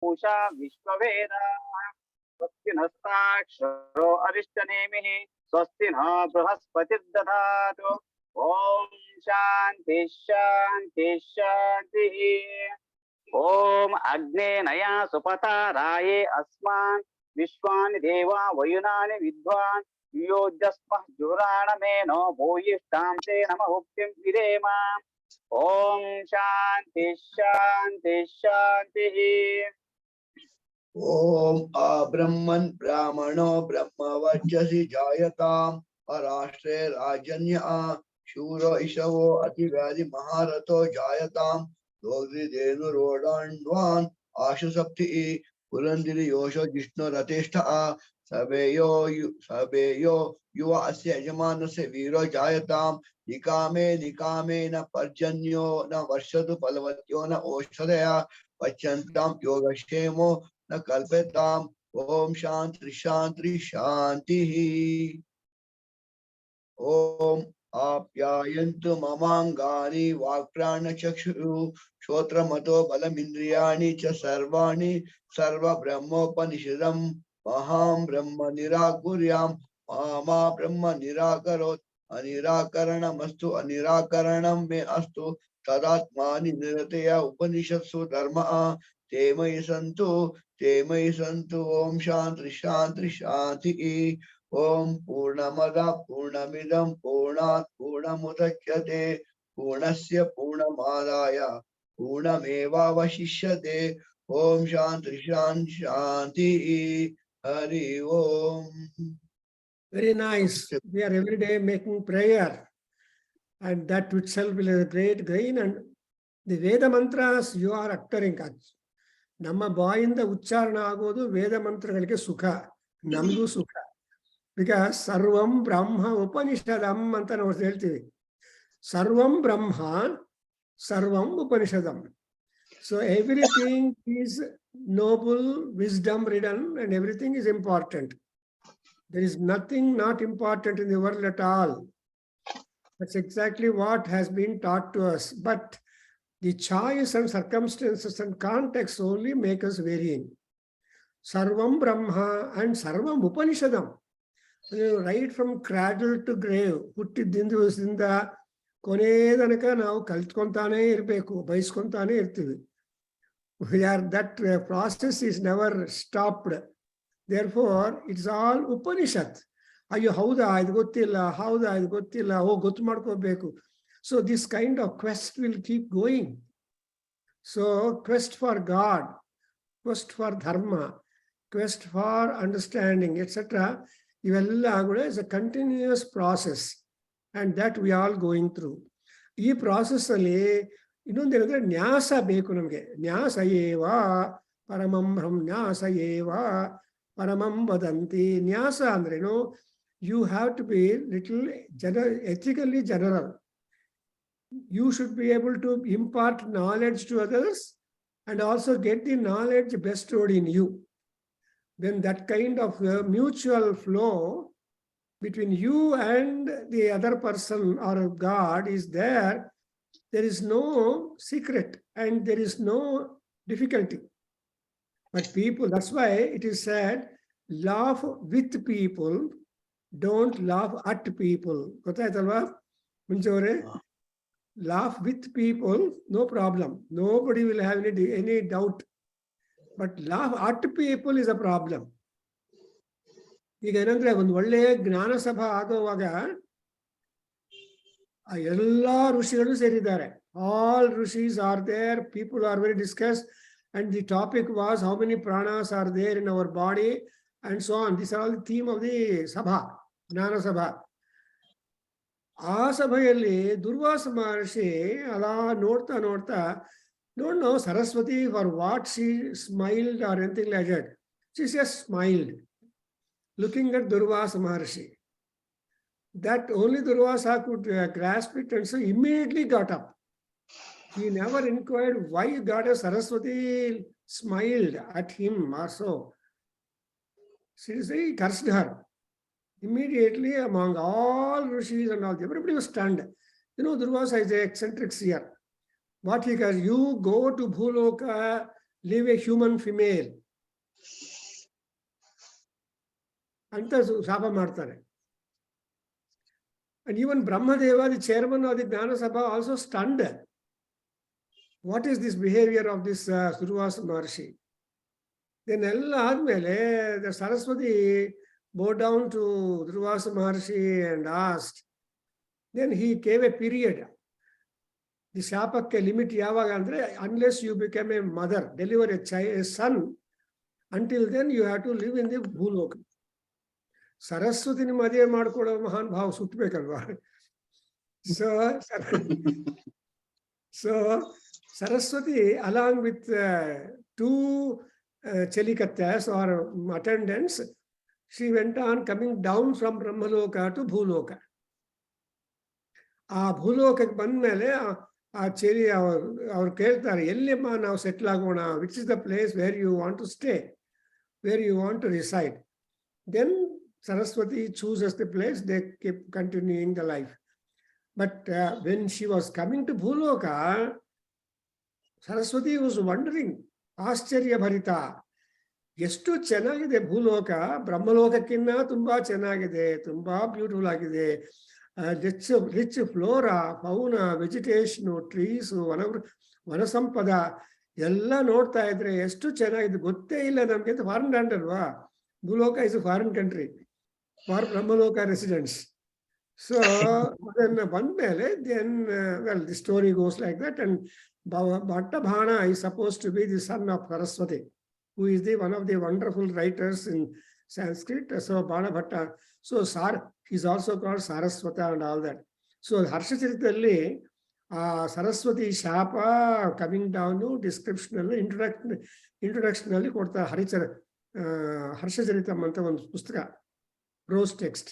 पूषा विश्ववेदा स्वस्ति नस्ताक्षरो अरिष्टनेमिः स्वस्ति न बृहस्पतिर्दधातु ओम शांति शांति शांतिः ओम अग्नेनया सुपताराये अस्मान् विश्वानि देवा वयुनानि विद्वान् योजस्मः जुराणमेनो भूयिष्ठां ते नमहुक्तिं विदेम ओम शांति शांति शांतिः ओम अब्रह्मन् ब्राह्मणो ब्रह्मवर्चसि जायताम् अराष्ट्रे राजन्य शूरो ईशवो अतिव्याधि महारथो जायताम् दोग्धिधेनुरोडाण्वान् आशु सप्तिः पुरंदिरि योषो जिष्णु रथेष्ठ सभेयो युवा अस्य यजमानस्य वीरो जायताम् निकामे निकामे न पर्जन्यो न वर्षतु फलवत्यो न ओषधया पच्यन्तां योगक्षेमो न कल्पताम् ओम शांति शांति शांतिः ओम आप्यायन्तु ममाङ्गानि वाक्प्राणचक्षुः श्रोत्रमतो बलमिन्द्रियाणि च सर्वाणि सर्वब्रह्मोपनिषदम् महां ब्रह्म निराकुर्याम् मा ब्रह्म निराकरोत् अनिराकरणमस्तु अनिराकरणं मे अस्तु तदात्मानि निरतया उपनिषत्सु धर्मः ते मयि सन्तु ओम शांति शांति शांतिः ओम पूर्णमदः पूर्णमिदं पूर्णात् पूर्णमुदच्यते पूर्णस्य पूर्णमादाय पूर्णमेवावशिष्यते ओम शांति शांति शांतिः हरि ओम. Very nice. We are every day making prayer, and that itself will have a great gain. And the Veda mantras you are uttering. ನಮ್ಮ ಬಾಯಿಂದ ಉಚ್ಚಾರಣ ಆಗೋದು ವೇದ ಮಂತ್ರಗಳಿಗೆ ಸುಖ, ನಮಗೂ ಸುಖ. ಬಿಕಾಸ್ ಸರ್ವಂ ಬ್ರಹ್ಮ ಉಪನಿಷದಂ ಅಂತ ನಾವು ಹೇಳ್ತೀವಿ. ಸರ್ವಂ ಬ್ರಹ್ಮ ಸರ್ವಂ ಉಪನಿಷದಂ. So everything is noble, wisdom ridden, and everything is important. There is nothing not important in the world at all. That's exactly what has been taught to us. But the choice and circumstances and context only make us varying. Sarvam Brahma and Sarvam Upanishadam. Right from cradle to grave, ಹುಟ್ಟಿದ್ದಿಂದ ಕೊನೆ ತನಕ ನಾವು ಕಲ್ತ್ಕೊಂತಾನೆ ಇರಬೇಕು, ಬಯಸ್ಕೊಂತಾನೆ ಇರ್ತೀವಿ. That process is never stopped. Therefore, it's all Upanishad. ಅಯ್ಯೋ ಹೌದಾ ಇದು ಗೊತ್ತಿಲ್ಲ, ಹೌದಾ ಇದು ಗೊತ್ತಿಲ್ಲ, ಗೊತ್ತು ಮಾಡ್ಕೋಬೇಕು. So this kind of quest will keep going. So quest for God, quest for dharma, quest for understanding, etc. is a continuous process, and that we are all going through. This process alli ಇನ್ನೊಂದೇನಂದ್ರೆ ನ್ಯಾಸ ಬೇಕು ನಮಗೆ. ನ್ಯಾಸ ಏವ ಪರಮಂ ಬ್ರಹ್ಮ ನ್ಯಾಸ ಏವ ಪರಮಂ ವದಂತಿ. ನ್ಯಾಸ ಅಂದ್ರೇನು? You have to be little ethically general. You should be able to impart knowledge to others and also get the knowledge bestowed in you. Then that kind of mutual flow between you and the other person or God is there. There is no secret and there is no difficulty. But people, that's why it is said, laugh with people, don't laugh at people. Gottaytalva munchevare? Laugh with people, no problem. Nobody will have any doubt. But laugh at people is a problem. ಈಗ ಏನಂದ್ರೆ ಒಂದು ಒಳ್ಳೆಯ ಜ್ಞಾನ ಸಭಾ ಆಗುವಾಗ ಎಲ್ಲಾ ಋಷಿಗಳು ಸೇರಿದ್ದಾರೆ. All rishis are there, people are very discussed, and the topic was how many pranas are there in our body and so on. These are all the theme of the sabha, ಜ್ಞಾನ ಸಭಾ. ಆ ಸಭೆಯಲ್ಲಿ ದುರ್ವಾಸ ಮಹರ್ಷಿ ಅಲ್ಲ ನೋಡ್ತಾ don't know Saraswati for what she smiled or anything like that. She just smiled, looking at Durvasa Maharshi. That only Durvasa could grasp it, and so immediately got up. He never inquired why Goddess Saraswati smiled at him or so. She cursed her. Immediately among all rishis and all, everybody was stunned. Durvasa is an eccentric seer. What he does, you go to Bhuloka, leave a human female. ಅಂತ ಶಾಪ ಮಾಡ್ತಾರೆ. And even Brahmadeva, the chairman of the Jnana Sabha, also stunned. What is this behavior of this Durvasa Maharshi? Then ಎಲ್ಲ ಆದ್ಮೇಲೆ the Saraswati bowed down to Durvasa Maharshi and asked. Then he gave a period. The ಶಾಪಕ್ಕೆ limit ಯಾವಾಗ ಅಂದ್ರೆ unless you become a mother, deliver a son, until then you have to live in the ಭೂಲೋಕ. ಸರಸ್ವತಿನ ಮದುವೆ ಮಾಡ್ಕೊಳ್ಳೋ ಮಹಾನ್ ಭಾವ ಸುತ್ತಬೇಕಲ್ವಾ? So Saraswati, along with two chelikatas or attendants, she went on coming down from Brahmaloka to Bhuloka. ಆ ಭೂಲೋಕಕ್ಕೆ ಬಂದ್ಮೇಲೆ ಆ cherry ಅವ್ರು ಕೇಳ್ತಾರೆ, ಎಲ್ಲಿಮ್ಮ ನಾವು ಸೆಟ್ಲ್ ಆಗೋಣ, which is the place where you want to stay, where you want to reside. Then Saraswati chooses the place, they keep continuing the life. But when she was coming to Bhuloka, Saraswati was wondering, ಆಶ್ಚರ್ಯ ಭರಿತ, ಎಷ್ಟು ಚೆನ್ನಾಗಿದೆ ಭೂಲೋಕ, ಬ್ರಹ್ಮಲೋಕಕ್ಕಿಂತ ತುಂಬಾ ಚೆನ್ನಾಗಿದೆ, ತುಂಬಾ beautiful ಆಗಿದೆ. Rich flora, fauna, vegetation, trees, ವನಸಂಪದ ಎಲ್ಲ ನೋಡ್ತಾ ಇದ್ರೆ ಎಷ್ಟು ಚೆನ್ನಾಗಿದೆ, ಗೊತ್ತೇ ಇಲ್ಲ ನಮ್ಗೆ ಅಂತ. ಫಾರಿನ್ ಲ್ಯಾಂಡ್ ಅಲ್ವಾ ಭೂಲೋಕ, is a foreign country for ಬ್ರಹ್ಮಲೋಕ ರೆಸಿಡೆಂಟ್ಸ್. ಸೊ ಅದನ್ನ ಬಂದ್ಮೇಲೆ then well, the story goes like that, and Bhattabhana is supposed to be the son of Saraswati, who is one of the wonderful writers in Sanskrit. So Bhana Bhatta, so he's also called Saraswata and all that. So Harshacharitalli Saraswati Shapa coming down to description alli introduction alli kodta Harshacharitam anta ಒಂದು ಪುಸ್ತಕ, prose text.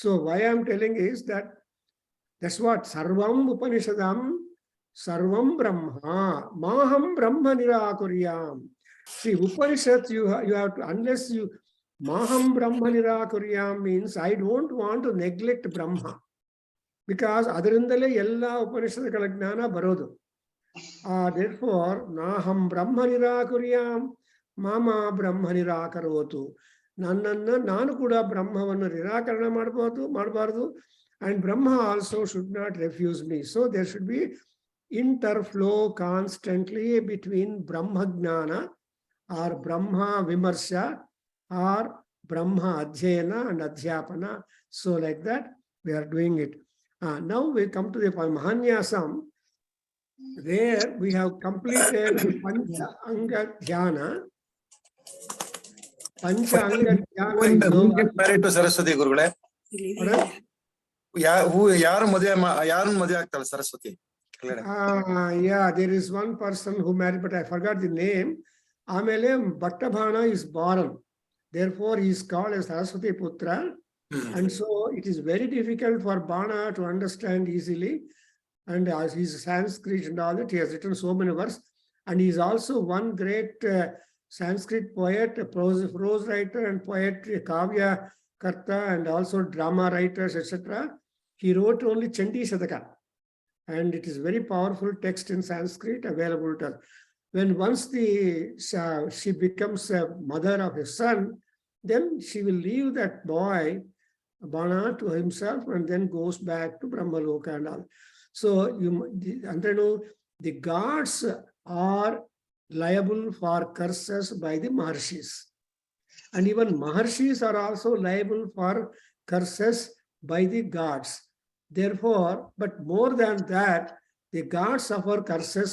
So why I'm telling is that that's what Sarvam Upanishadam Sarvam Brahma Maham Brahma Nirakuryam. See, Upanishad, you have to, unless you Maham Brahma Nirakuryam means I don't want to neglect Brahma, because ಅದರಿಂದಲೇ ಎಲ್ಲ ಉಪನಿಷತ್ತುಗಳ ಜ್ಞಾನ ಬರೋದು. Therefore Naham Brahma Nirakuryam Mama Brahma Nirakarotu. ನನ್ನನ್ನು ನಾನು ಕೂಡ ಬ್ರಹ್ಮವನ್ನು ನಿರಾಕರಣ ಮಾಡಬಾರದು, and Brahma also should not refuse me. So there should be interflow constantly between Brahma Jnana or Brahma Vimarsha or Brahma Adhyayana and Adhyapana. So like that we are doing it. Now we come to the Mahanyasa, where we have completed Pancha Anga Dhyana. Married to Saraswati Gurugule. ಯಾರು ಮದುವೆ ಆಗ್ತಾರೆ Saraswati? Yeah, there is one person who married, but I forgot the name. ಆಮೇಲೆ Bhattabhana is born, therefore he is called as Saraswati Putra. And so it is very difficult for Bana to understand easily, and as he is Sanskrit and all that, he has written so many verses, and he is also one great Sanskrit poet, prose writer and poet, Kavya Karta, and also drama writers, etc. He wrote only Chandi Sadaka, and it is very powerful text in Sanskrit available to her. When once she becomes a mother of a son, then she will leave that boy, Bana, to himself, and then goes back to Brahmaloka and all. So the gods are liable for curses by the Maharshis, and even Maharshis are also liable for curses by the gods. Therefore, but more than that, the gods suffer curses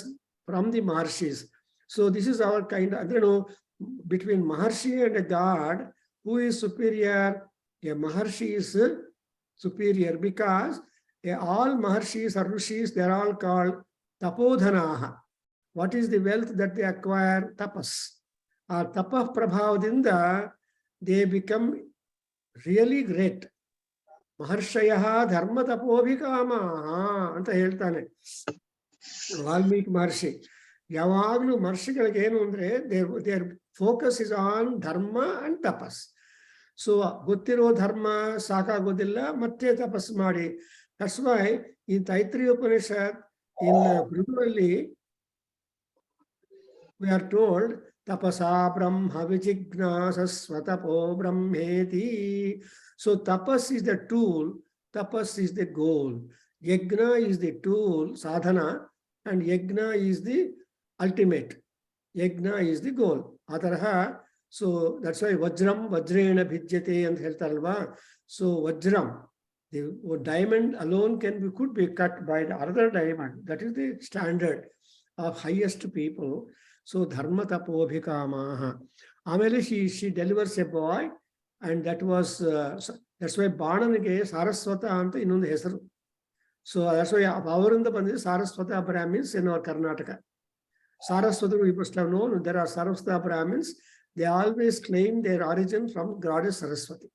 from the Maharshis. So this is our kind of, between Maharshi and a god, who is superior? A Maharshi is superior, because all Maharshis or Rishis, they are all called Tapodhanaha. What is the wealth that they acquire? Tapas. Tapah prabhavadinda, they become really great. Maharshayaha dharma tapobhikamaha anta ಹೇಳ್ತಾನೆ ವಾಲ್ಮೀಕಿ ಮಹರ್ಷಿ. ಯಾವಾಗಲೂ ಮಹರ್ಷಿಗಳಿಗೆ ಏನು ಅಂದ್ರೆ their focus is on dharma and tapas. So ಗೊತ್ತಿರೋ ಧರ್ಮ ಸಾಕಾಗೋದಿಲ್ಲ, ಮತ್ತೆ ತಪಸ್ಸು ಮಾಡಿ. That's why in Taittiriya Upanishad, in Bhrigu, we are told, tapasa brahma vijignasa swatapo brahmeti. So tapas is the tool, tapas is the goal. Yajna is the tool, sadhana, and yajna is the ultimate. Yajna is the goal. Atarha, so that's why vajram, vajrena bhijyate and heltalva. So vajram, the diamond alone could be cut by the other diamond. That is the standard of highest people. So dharma tapobhikamaha. Amele she delivers a boy, and that was that's why Bananike Saraswata anta innondu hesaru. So that's why avarinda bandide Saraswata Brahmins in our Karnataka. Saraswata, we must have known there are Saraswata Brahmins. They always claim their origin from goddess Saraswati.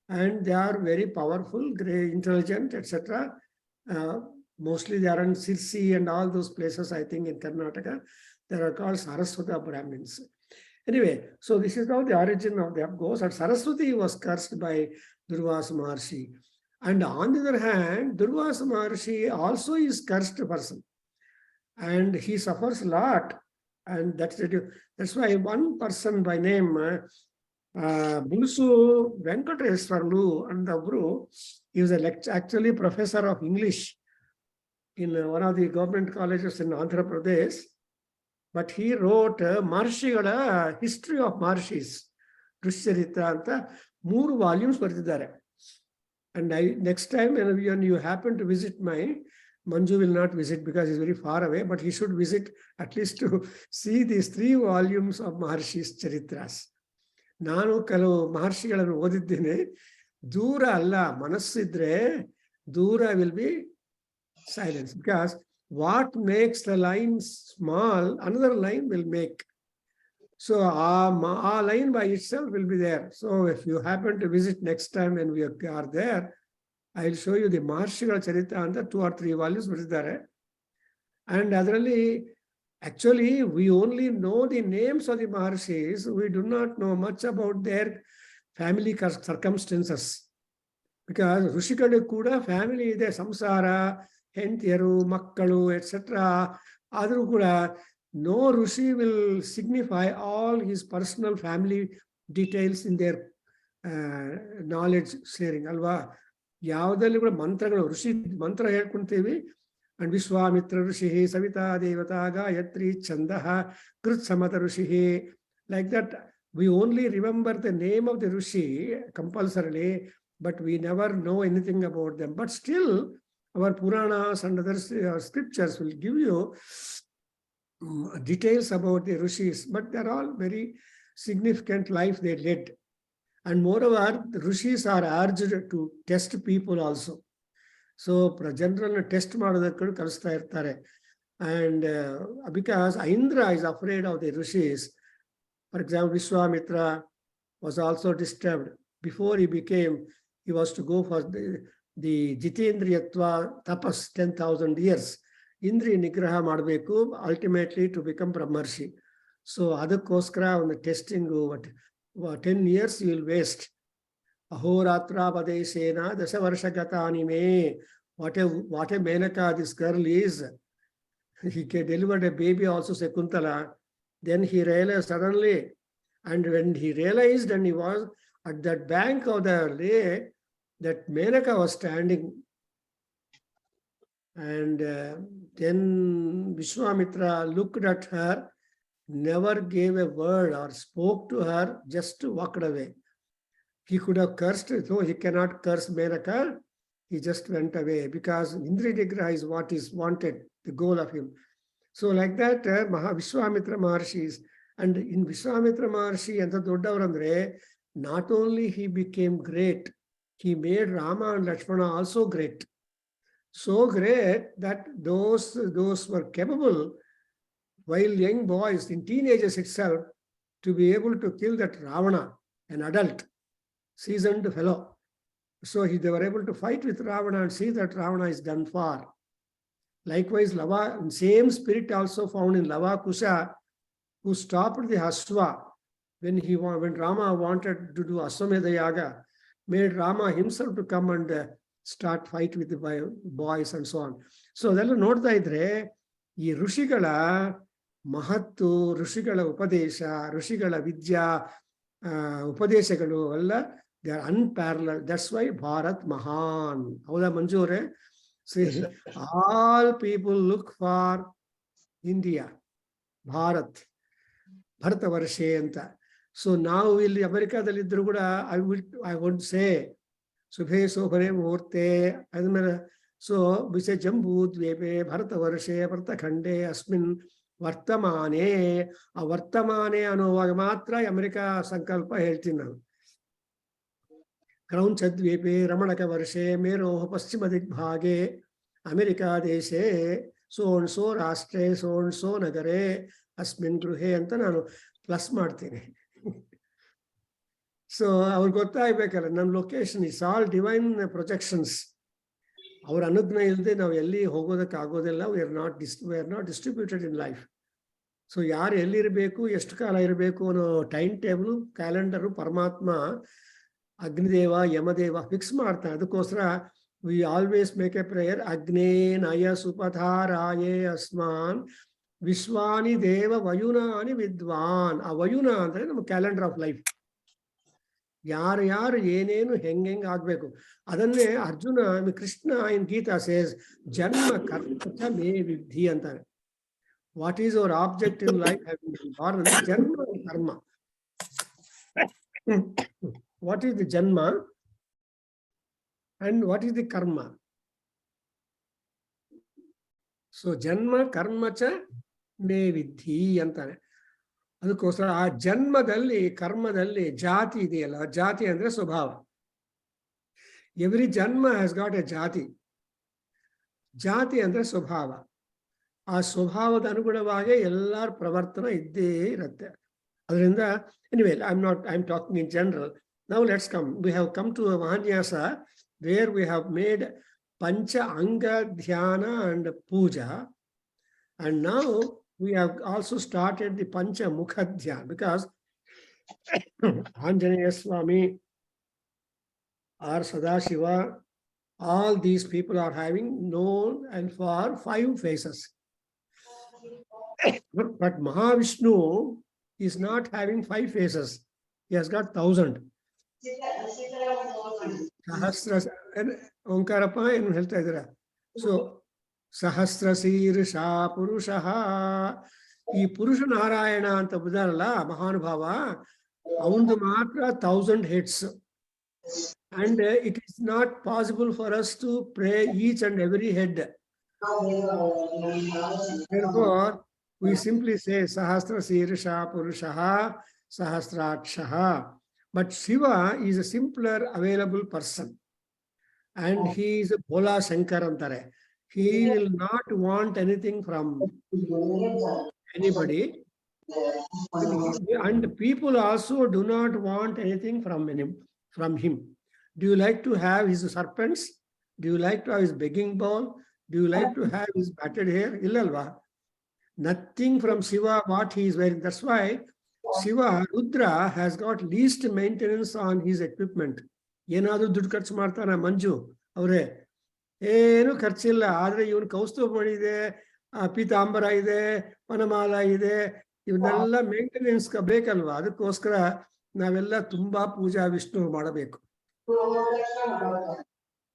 And they are very powerful, great, intelligent, etc. Mostly they are in Sirsi and all those places, I think, in Karnataka. They are called Saraswata Brahmins. Anyway, so this is how the origin of them goes. And Saraswati was cursed by Durvasa Maharshi. And on the other hand, Durvasa Maharshi also is cursed person. And he suffers a lot. And that's why one person by name, Bulsu Venkateswarlu and Abru, he was actually professor of English in one of the government colleges in Andhra Pradesh. But he wrote Maharshigala history of Maharshis, Drishyarita anta 3 volumes ಬರೆದಿದ್ದಾರೆ. And next time when you happen to visit Manju will not visit because he's very far away, but he should visit at least to see these 3 volumes of Maharshis Charitras. ನಾನು ಕೆಲವು ಮಹರ್ಷಿಗಳನ್ನು ಓದಿದ್ದೇನೆ. ದೂರ ಅಲ್ಲ, ಮನಸ್ಸಿದ್ರೆ ದೂರ will be silence, because what makes the line small, another line will make. So our line by itself will be there. So if you happen to visit next time when we are there, I'll show you the Maharshigala Charita anta 2 or 3 volumes ಬರೆದಿದ್ದಾರೆ. And ಅದರಲ್ಲಿ actually we only know the names of the Maharshis. We do not know much about their family circumstances. Because ಋಷಿಗಳು ಕೂಡ family ಇದೆ, ಸಂಸಾರ, ಹೆಂಡತಿಯರು, ಮಕ್ಕಳು, et cetera. ಆದರೂ ಕೂಡ no Rishi will signify all his personal family details in their knowledge sharing. ಅಲ್ವಾ? ಯಾವುದಲ್ಲಿ ಕೂಡ ಮಂತ್ರಗಳು, ಋಷಿ ಮಂತ್ರ ಹೇಳ್ಕೊಂತೀವಿ. And Vishwamitra Rishi, Savita Devata, Gayatri, Chandaha, Krit Samata Rishi. Like that, we only remember the name of the Rishi compulsorily, but we never know anything about them. But still, our Puranas and other scriptures will give you details about the Rishis, but they're all very significant life they led. And moreover, the Rishis are urged to test people also. So, general test ಮಾಡೋದಕ್ಕೆ ಕಳಿಸ್ತಾ ಇರ್ತಾರೆ. And because Indra is afraid of the Rishis. For example, Vishwamitra was also disturbed. Before he was to go for the Jitendriyatva tapas 10,000 years. Indri Nigraha ಮಾಡಬೇಕು, ultimately to become Brahmarshi. So ಅದಕ್ಕೋಸ್ಕರ ಒಂದು testing 10 years you will waste. Ahoratra Padesena Dasavarshagatani me. What a Menaka this girl is. He delivered a baby also, Sekuntala. Then he realized suddenly, and when he realized, and he was at that bank of the lake, that Menaka was standing. And then Vishwamitra looked at her, never gave a word or spoke to her, just walked away. He could have cursed, so he cannot curse Menaka. He just went away because Indri Nigraha is what is wanted, the goal of him. So like that, Vishwamitra Maharshis, and in Vishwamitra Maharshi and the Doddavarandre, not only he became great, he made Rama and Lakshmana also great. So great that those were capable, while young boys, in teenagers itself, to be able to kill that Ravana, an adult, seasoned fellow. So they were able to fight with Ravana and see that Ravana is done for. Likewise, Lava, same spirit also found in Lava Kusha, who stopped the Ashwa when Rama wanted to do Aswamedha Yaga, made Rama himself to come and start fight with the boys and so on. So ಅದೆಲ್ಲ ನೋಡ್ತಾ ಇದ್ರೆ ಈ ಋಷಿಗಳ ಮಹತ್ತು, ಋಷಿಗಳ ಉಪದೇಶ, ಋಷಿಗಳ ವಿದ್ಯಾ ಉಪದೇಶಗಳು ಎಲ್ಲ they are unparallel. That's why Bharat ಮಹಾನ್. ಹೌದಾ ಮಂಜು ಅವರೇ? All people look for India, Bharat, Bharata Varshe ಅಂತ. ಸೊ ನಾವು ಇಲ್ಲಿ ಅಮೆರಿಕಾದಲ್ಲಿದ್ದರೂ ಕೂಡ ಐ ವುಡ್ ಸೇ ಶುಭೆ ಶೋಭನೆ ಮುಹೂರ್ತೆ ಆದ್ಮೇಲೆ ಸೊ ವಿಷಯ ಜಂಬೂ ದ್ವೀಪೆ ಭರತ ವರ್ಷೆ ಭರತಖಂಡೆ ಅಸ್ಮಿನ್ ವರ್ತಮಾನೇ. ಆ ವರ್ತಮಾನೇ ಅನ್ನುವಾಗ ಮಾತ್ರ ಅಮೆರಿಕಾ ಸಂಕಲ್ಪ ಹೇಳ್ತೀನಿ ನಾನು. ಕ್ರೌಂಚ ದ್ವೀಪೆ ರಮಣಕ ವರ್ಷೆ ಮೇರೋಹ ಪಶ್ಚಿಮ ದಿಗ್ಭಾಗೆ ಅಮೆರಿಕಾ ದೇಶೆ ಸೋ ರಾಷ್ಟ್ರೇ ಸೋ ನಗರೇ ಅಸ್ಮಿನ್ ಗೃಹೆ ಅಂತ ನಾನು ಪ್ಲಸ್ ಮಾಡ್ತೀನಿ. ಸೊ ಅವ್ರಿಗೆ ಗೊತ್ತಾಗ್ಬೇಕಲ್ಲ ನನ್ನ location is all divine projections. ಅವ್ರ ಅನುಜ್ಞೆ ಇಲ್ಲದೆ ನಾವು ಎಲ್ಲಿ ಹೋಗೋದಕ್ಕೆ ಆಗೋದಿಲ್ಲ. V are not distributed in life. So ಯಾರು ಎಲ್ಲಿರಬೇಕು, ಎಷ್ಟು ಕಾಲ ಇರಬೇಕು ಅನ್ನೋ ಟೈಮ್ ಟೇಬಲ್, ಕ್ಯಾಲೆಂಡರು ಪರಮಾತ್ಮ ಅಗ್ನಿದೇವ ಯಮದೇವ ಫಿಕ್ಸ್ ಮಾಡ್ತಾನೆ. ಅದಕ್ಕೋಸ್ಕರ we always make a prayer. ಅಗ್ನೇ ನಯ ಸುಪಥಾರಾಯೇ ಅಸ್ಮಾನ್ ವಿಶ್ವಾನಿ ದೇವ ವಯುನಾನಿ ವಿದ್ವಾನ್. ಆ ವಯುನ ಅಂದ್ರೆ ನಮ್ಮ ಕ್ಯಾಲೆಂಡರ್ ಆಫ್ ಲೈಫ್. ಯಾರು ಏನೇನು ಹೆಂಗ್ ಆಗ್ಬೇಕು ಅದನ್ನೇ ಅರ್ಜುನ, ಕೃಷ್ಣ ಇನ್ ಗೀತಾ ಸೇಸ್ ಜನ್ಮ ಕರ್ಮ ಮೇ ವಿಧಿ ಅಂತಾನೆ. What is our object in life? ಜನ್ಮ ಕರ್ಮ. ವಾಟ್ ಈಸ್ ದಿ ಜನ್ಮ ಅಂಡ್ ವಾಟ್ ಈಸ್ ದಿ ಕರ್ಮ? ಸೊ ಜನ್ಮ ಕರ್ಮ ಚ ಮೇ ವಿಧಿ ಅಂತಾನೆ. ಅದಕ್ಕೋಸ್ಕರ ಆ ಜನ್ಮದಲ್ಲಿ ಕರ್ಮದಲ್ಲಿ ಜಾತಿ ಇದೆಯಲ್ಲ, ಜಾತಿ ಅಂದ್ರೆ ಸ್ವಭಾವ. ಎವ್ರಿ ಜನ್ಮ ಹ್ಯಾಸ್ ಗಾಟ್ ಎ ಜಾತಿ. ಜಾತಿ ಅಂದ್ರೆ ಸ್ವಭಾವ. ಆ ಸ್ವಭಾವದ ಅನುಗುಣವಾಗಿ ಎಲ್ಲರ ಪ್ರವರ್ತನ ಇದ್ದೇ ಇರುತ್ತೆ. ಅದರಿಂದ anyway I am talking in general. Now let's come. We have come to Mahanyasa where we have made ಪಂಚ ಅಂಗ ಧ್ಯಾನ and puja. And now we have also started the Pancha Mukha Dhyana because Anjaneya Swami or Sadashiva, all these people are having known and for 5 faces. But Mahavishnu is not having 5 faces. He has got 1,000. Sahasra Onkarappa ಏನು ಹೇಳ್ತಾ ಇದ್ದೀರಾ? So ಸಹಸ್ರ ಶೀರ್ಷ ಪುರುಷಃ. ಈ ಪುರುಷ ನಾರಾಯಣ ಅಂತ ಬುದಾರಲ್ಲ ಮಹಾನುಭಾವ, ಅವನದು ಮಾತ್ರ 1000 heads. And it is not possible for us to pray each and every head. Therefore, we simply say Sahasra Sirsha Purushaha Sahasrakshaha. But Shiva is a simpler available person. And he is a Bhola Shankar antare. He will not want anything from anybody. And people also do not want anything from him. Do you like to have his serpents? Do you like to have his begging bowl? Do you like to have his matted hair? Illalva. Nothing from Shiva what he is wearing. That's why Shiva, Rudra has got least maintenance on his equipment. ಏನಾದರೂ ದುಡ್ಡು ಖರ್ಚು ಮಾಡ್ತಾನ ಮಂಜು ಅವರೇ? ಏನು ಖರ್ಚಿಲ್ಲ. ಆದ್ರೆ ಇವನು ಕೌಸ್ತುಭ ಇದೆ, ಪೀತಾಂಬರ ಇದೆ, ವನಮಾಲ ಇದೆ, ಇವನ್ನೆಲ್ಲ ಮೇಂಟೆನೆನ್ಸ್ ಬೇಕಲ್ವಾ? ಅದಕ್ಕೋಸ್ಕರ ನಾವೆಲ್ಲ ತುಂಬಾ ಪೂಜಾ ವಿಷ್ಣು ಮಾಡಬೇಕು.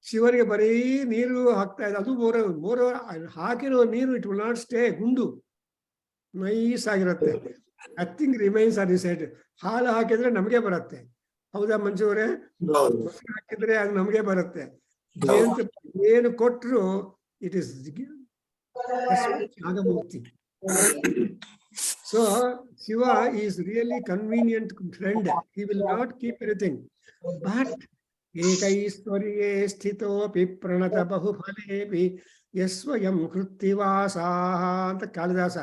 ಶಿವನಿಗೆ ಬರೀ ನೀರು ಹಾಕ್ತಾ ಇದೆ. ಅದು ಮೋರ ಹಾಕಿರೋ ನೀರು ಇಟ್ ವಿಲ್ ನಾಟ್ ಸ್ಟೇ. ಗುಂಡು ನೈಸ್ ಆಗಿರುತ್ತೆ. Nothing remains on his head. ಹಾಲು ಹಾಕಿದ್ರೆ ನಮಗೆ ಬರುತ್ತೆ. ಹೌದಾ ಮಂಜು ಅವರೇ? ಮೊಸರು ಹಾಕಿದ್ರೆ ಅದು ನಮಗೆ ಬರುತ್ತೆ. ಏನು ಕೊಟ್ಟರು ಇಟ್ ಇಸ್ ತ್ಯಾಗಮೂರ್ತಿ. So Shiva is really convenient friend. He will not keep anything. But ಏಕೈಶ್ವರ್ಯೇ ಸ್ಥಿತೋಪಿ ಪ್ರಣತ ಬಹುಫಲೇಪಿ ಯಸ್ವಯಂ ಕೃತ್ತಿವಾಸಾ ಅಂತ ಕಾಳಿದಾಸ.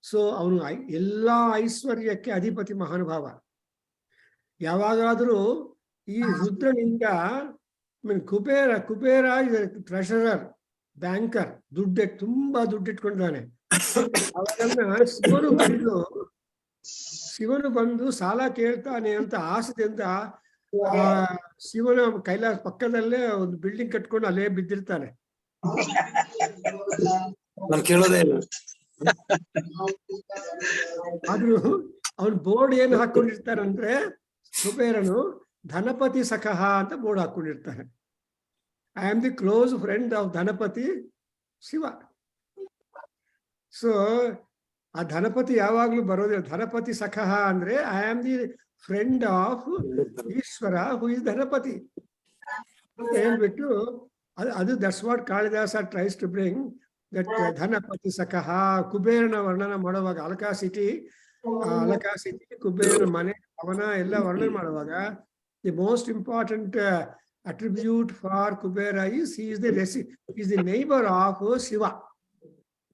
ಸೊ ಅವನು ಎಲ್ಲಾ ಐಶ್ವರ್ಯಕ್ಕೆ ಅಧಿಪತಿ ಮಹಾನುಭಾವ. ಯಾವಾಗಾದರೂ ಈ ರುದ್ರನಿಂದ ಕುಬೇರ ಟ್ರೆಷರರ್, ಬ್ಯಾಂಕರ್, ತುಂಬಾ ದುಡ್ಡು ಇಟ್ಕೊಂಡಿದ್ದಾನೆ. ಅವರನ್ನ ಶಿವನು ಬಂದು ಸಾಲ ಕೇಳ್ತಾನೆ ಅಂತ ಆಸೆದಿಂದ ಶಿವನ ಕೈಲಾಸ ಪಕ್ಕದಲ್ಲೇ ಒಂದು ಬಿಲ್ಡಿಂಗ್ ಕಟ್ಕೊಂಡು ಅಲ್ಲೇ ಬಿದ್ದಿರ್ತಾನೆ. ಆದ್ರೂ ಅವ್ನು ಬೋರ್ಡ್ ಏನು ಹಾಕೊಂಡಿರ್ತಾರಂದ್ರೆ ಕುಬೇರನು ಧನಪತಿ ಸಖಃ ಅಂತ ಬೋರ್ಡ್ ಹಾಕೊಂಡಿರ್ತಾರೆ. I am the close friend of Dhanapati Shiva. So ಆ ಧನಪತಿ ಯಾವಾಗ್ಲೂ ಬರೋದಿಲ್ಲ. ಧನಪತಿ ಸಖಃ ಅಂದ್ರೆ I am the friend of Ishwara who is Dhanapati ಅಂತ ಹೇಳ್ಬಿಟ್ಟು ಅದು that's what Kalidasa tries to bring that Dhanapati ಸಖಃ. ಕುಬೇರನ ವರ್ಣನ ಮಾಡುವಾಗ ಅಲಕಾಸಿಟಿ ಕುಬೇರನ ಮನೆ ಅವನ ಎಲ್ಲ ವರ್ಣನೆ ಮಾಡುವಾಗ the most important attribute for Kubera is he is the neighbor of Shiva.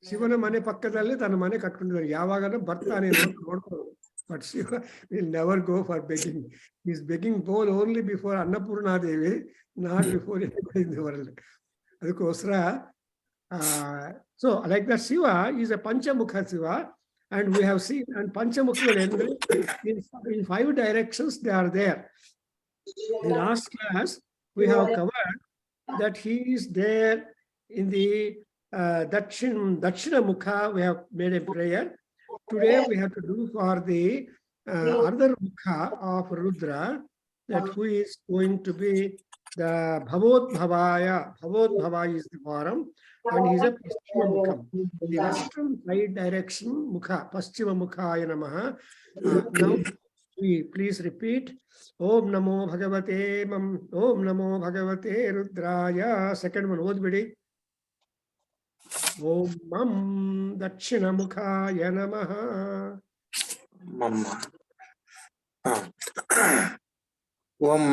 ಶಿವನ ಮನೆ ಪಕ್ಕದಲ್ಲಿ ತನ್ನ ಮನೆ ಕಟ್ಕೊಂಡಿದ್ದಾರೆ. ಯಾವಾಗಲೂ ಬರ್ತಾನೆ ನೋಡ್ಕೊಂಡು. But Shiva will never go for begging. he is begging bowl only before Annapurna Devi, not before anybody in the world. ಅದಕ್ಕೋಸ್ಕರ so like that Shiva is a Panchamukha Shiva, and we have seen and Panchamukha in 5 directions they are there. In last class we have covered that he is there in the Dakshina Mukha. We have made a prayer. Today we have to do for the other Mukha of Rudra, that who is going to be the Bhavodbhavaya. Bhavodbhava is the forum, and he is a Paschima Mukha, the western side direction Mukha, Paschima Mukhaya Namaha. Now please repeat Om Namo Bhagavate Om Namo Bhagavate Rudraya. Second one, odbidi. Om Mam Dakshina Mukhaya Namaha. Mamma. Om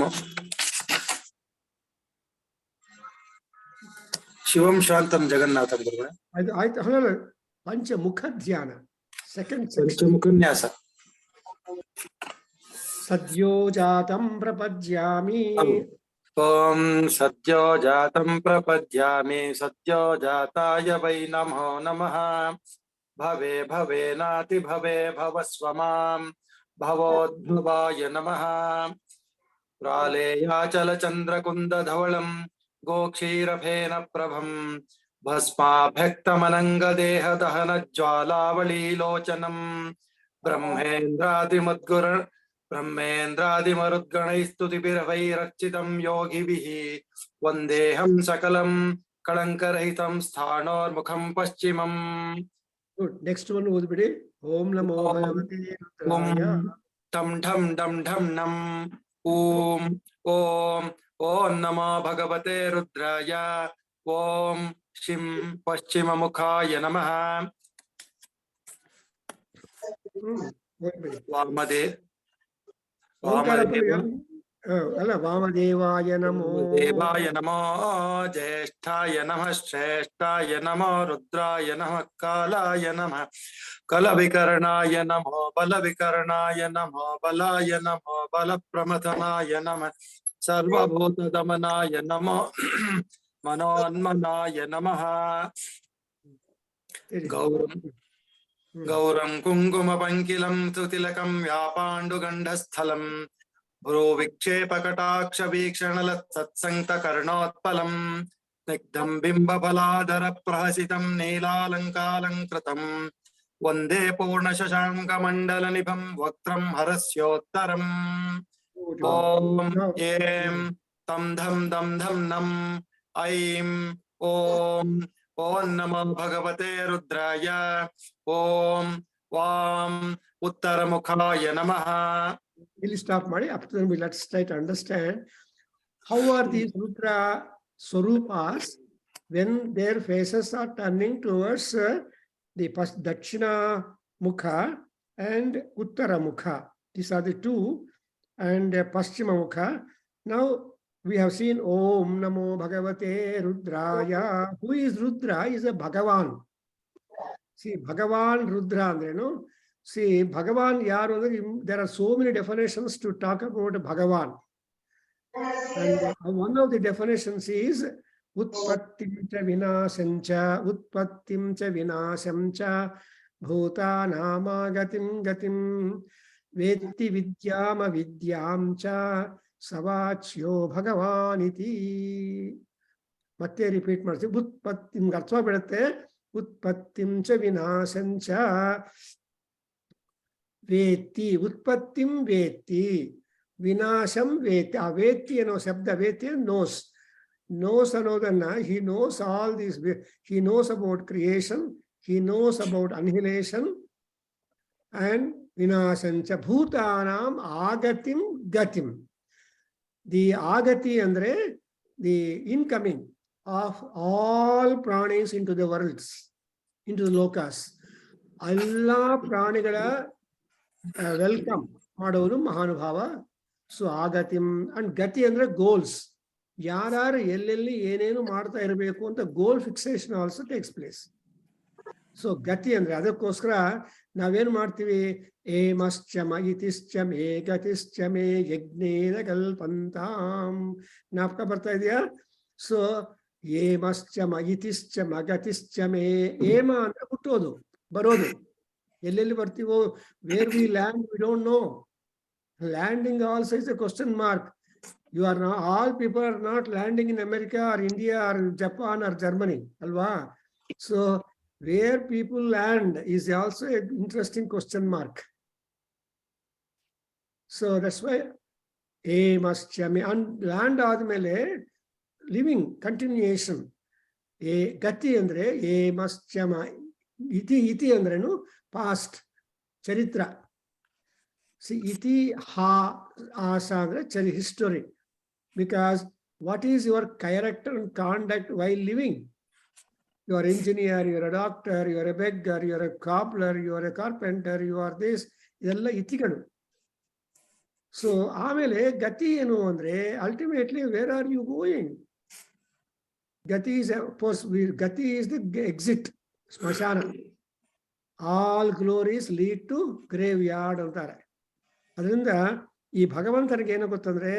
Shivam Shantam Jagannatham Guruಗಳೇ. ಆಯ್ತು ಅಲ್ಲ, ಪಂಚಮುಖ ಧ್ಯಾನ second Mahanyasa. ಸದ್ಯೋ ಜಾತಂ ಪ್ರಪದ್ಯಾಮಿ. Om Sadyo Jatam Prapadyami Sadyo Jataya Vai Namo Namaha. Bhave Bhave Nati Bhave Bhavasvamam Bhavodbhavaya Namaha. Praleya Chala Chandra Kunda Dhavalam Gokshirabhena Prabham Bhasma Bhakta Mananga Deha Dahana Jwalavali Lochanam Brahmendradi Madgura Brahmendradi Marudganaistuti Yogibihi Vandeham Sakalam Kalankarahitam Sthanor Mukham Paschimam. Good. Next one odbidi. Om Namo Bhagavate Rudraya. Tam Dham Dham Dham Nam. Om Om Om Namo Bhagavate Rudraya. Om Shim Paschima Mukhaya Namaha. Vamade ಅಲ್ಲ ವಾಮದೇವಾಯ ನಮೋ. ದೇವಾಯ ನಮೋ ಜ್ಯೇಷ್ಠಾಯ ನಮಃ ಶ್ರೇಷ್ಠಾಯ ನಮೋ ರುದ್ರಾಯ ನಮಃ ಕಾಲಾಯ ನಮಃ ಕಲವಿಕರ್ಣಾಯ ನಮೋ ಬಲವಿಕರ್ಣಾಯ ನಮೋ ಬಲಾಯ ನಮೋ ಬಲಪ್ರಮಥನಾಯ ನಮಃ ಸರ್ವಭೂತದಮನಾಯ ನಮೋ ಮನೋನ್ಮನಾಯ ನಮಃ. ಗೌರಂ ಕುಂಕುಮ ಪಂಕಿಲಂ ತುತಿಲಕಂ ವ್ಯಾಪಾಂಡುಗಂಡಸ್ಥಲಂ ಭ್ರೂ ವಿಕ್ಷೇಪ ಕಟಾಕ್ಷ ವೀಕ್ಷಣಲ ಸತ್ಸಂಕ್ತ ಕರ್ಣೋತ್ಪಲಂ ಸ್ನಿಗ್ಧಂ ಬಿಂಬ ಫಲಾಧರ ಪ್ರಹಸಿತಂ ನೀಲಾಲಂಕಾಲಂಕೃತಂ ವಂದೇ ಪೂರ್ಣ ಶಶಾಂಕ ಮಂಡಲ ನಿಭಂ ವಕ್ತ್ರಂ ಹರಸ್ಯೋತ್ತರಂ. ಓಂ ಏಂ ತಂ ಧಂ ದಂ ಧಂ ನಂ ಐಂ ಓಂ ಓಂ ನಮೋ ಭಗವತೆ ರುದ್ರಾಯ. ಓಂ ವಾಂ ಉತ್ತರ ಮುಖಾಯ ನಮಃ. We'll stop ಮಾಡಿ. After that, let's try to understand how are these Rudra Swarupas when their faces are turning towards the Dakshina Mukha and Uttara Mukha. These are the two, and Paschima Mukha. Now we have seen Om Namo Bhagavate Rudraya. Who is Rudra? Is a Bhagavan. See, Bhagavan Rudra andre no. See, Bhagavan yaru andre, there are so many definitions to talk about Bhagavan. And one of the definitions is Utpattim cha vinasam cha bhutanama gatim vetti vidyama vidyam cha savachyo Bhagavaniti. ಮತ್ತೆ repeat ಮಾಡ್ತೀವಿ. ಉತ್ಪತ್ತಿ ನಿಮ್ಗೆ ಅರ್ಥ ಬಿಡುತ್ತೆ. utpattim cha vinasam cha veti. Utpattim veti, vinasham veti. Veti ಅನ್ನೋ ಶಬ್ದ, ವೇತಿ knows. Knows ಅನ್ನೋದನ್ನ, he knows all these. He knows about creation, he knows about annihilation and vinashancha. Bhutanam agatim gatim. The agati andre the incoming of all pranis into the worlds, into the lokas. Alla pranigala welcome ಮಾಡೋದು ಮಹಾನುಭಾವ. So ಆಗತಿಂ and gati ಅಂದ್ರೆ goals. ಯಾರು ಎಲ್ಲೆಲ್ಲಿ ಏನೇನು ಮಾಡ್ತಾ ಇರಬೇಕು ಅಂತ goal fixation also takes place. So ಗತಿ ಅಂದ್ರೆ ಅದಕ್ಕೋಸ್ಕರ ನಾವೇನ್ ಮಾಡ್ತೀವಿ, ಏಮಶ್ಚಮ ಇತಿಶ್ಚಮೇ ಗತಿಶ್ಚಮೇ ಯಜ್ಞೇನ ಕಲ್ಪಂತಾಂ. ಜ್ಞಾಪಕ ಬರ್ತಾ ಇದೆಯಾ? ಸೊ ಏಮಶ್ಚಮ ಇತಿಶ್ಚಮ ಗತಿಶ್ಚಮೇ. ಏಮ ಅಂದ್ರೆ ಹುಟ್ಟೋದು, ಬರೋದು. ಎಲ್ಲೆಲ್ಲಿ ಬರ್ತೀವೋ, where we land we don't know. Landing also is a question mark. You are not, all people are not landing in America or India or Japan or Germany, alva. So where people land is also an interesting question mark. So that's why must and land admele living continuation. Gati andre must iti andrenu past charitra. See, iti ha asa andre chari history. Because what is your character and conduct while living? You are engineer, you are a doctor, you are a beggar, you are a cobbler, you are a carpenter, you are this. Idella itigalu. So ಆಮೇಲೆ ಗತಿ ಏನು ಅಂದ್ರೆ ultimately where are you going? Gati is gati is the exit, smashana. All glories lead to graveyard ಅಂತಾರೆ. ಅದರಿಂದ ಈ ಭಗವಂತನಿಗೆ ಏನು ಗೊತ್ತಂದ್ರೆ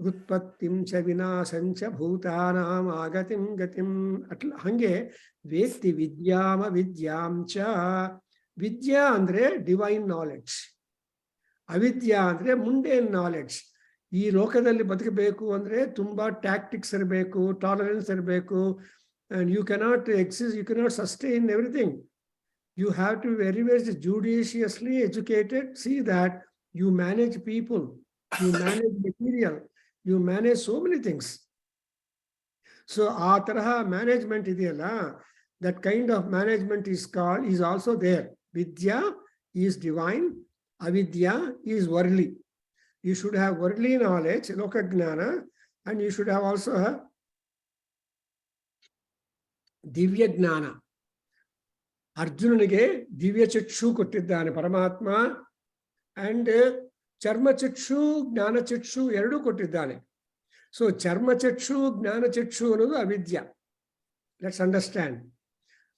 ಉತ್ಪತ್ತಿಂ ಚ ವಿನಾಶಂ ಚ ಭೂತಾನಾಂ ಆಗತಿಂ ಗತಿಂ. ಹಂಗೆ ವೇತ್ತಿ ವಿದ್ಯಾಮ ವಿದ್ಯಾಂ ಚ. ವಿದ್ಯಾ ಅಂದ್ರೆ ಡಿವೈನ್ ನಾಲೆಡ್ಜ್, ಅವಿದ್ಯಾ ಅಂದ್ರೆ ಮುಂಡೇನ್ ನಾಲೆಡ್ಜ್. ಈ ಲೋಕದಲ್ಲಿ ಬದುಕಬೇಕು ಅಂದ್ರೆ ತುಂಬಾ ಟ್ಯಾಕ್ಟಿಕ್ಸ್ ಇರಬೇಕು, ಟಾಲರೆನ್ಸ್ ಇರಬೇಕು. And you cannot exist, you cannot sustain everything. You have to very very judiciously educated. See that you manage people, you manage material, you manage so many things. So aa taraha management ideyalla, that kind of management is also there. Vidya is divine, avidya is worldly. You should have worldly knowledge, loka gnana, and you should have also divya gnana. Arjunanige divya chakshu koಟ್ಟಿದ್ದಾನೆ ಪರಮಾತ್ಮ. And ಚರ್ಮಚಕ್ಷು ಜ್ಞಾನಚಕ್ಷು ಎರಡೂ ಕೊಟ್ಟಿದ್ದಾನೆ. So ಚರ್ಮಚಕ್ಷು ಜ್ಞಾನಚಕ್ಷು ಅನ್ನೋದು ಅವಿದ್ಯ. Let's understand.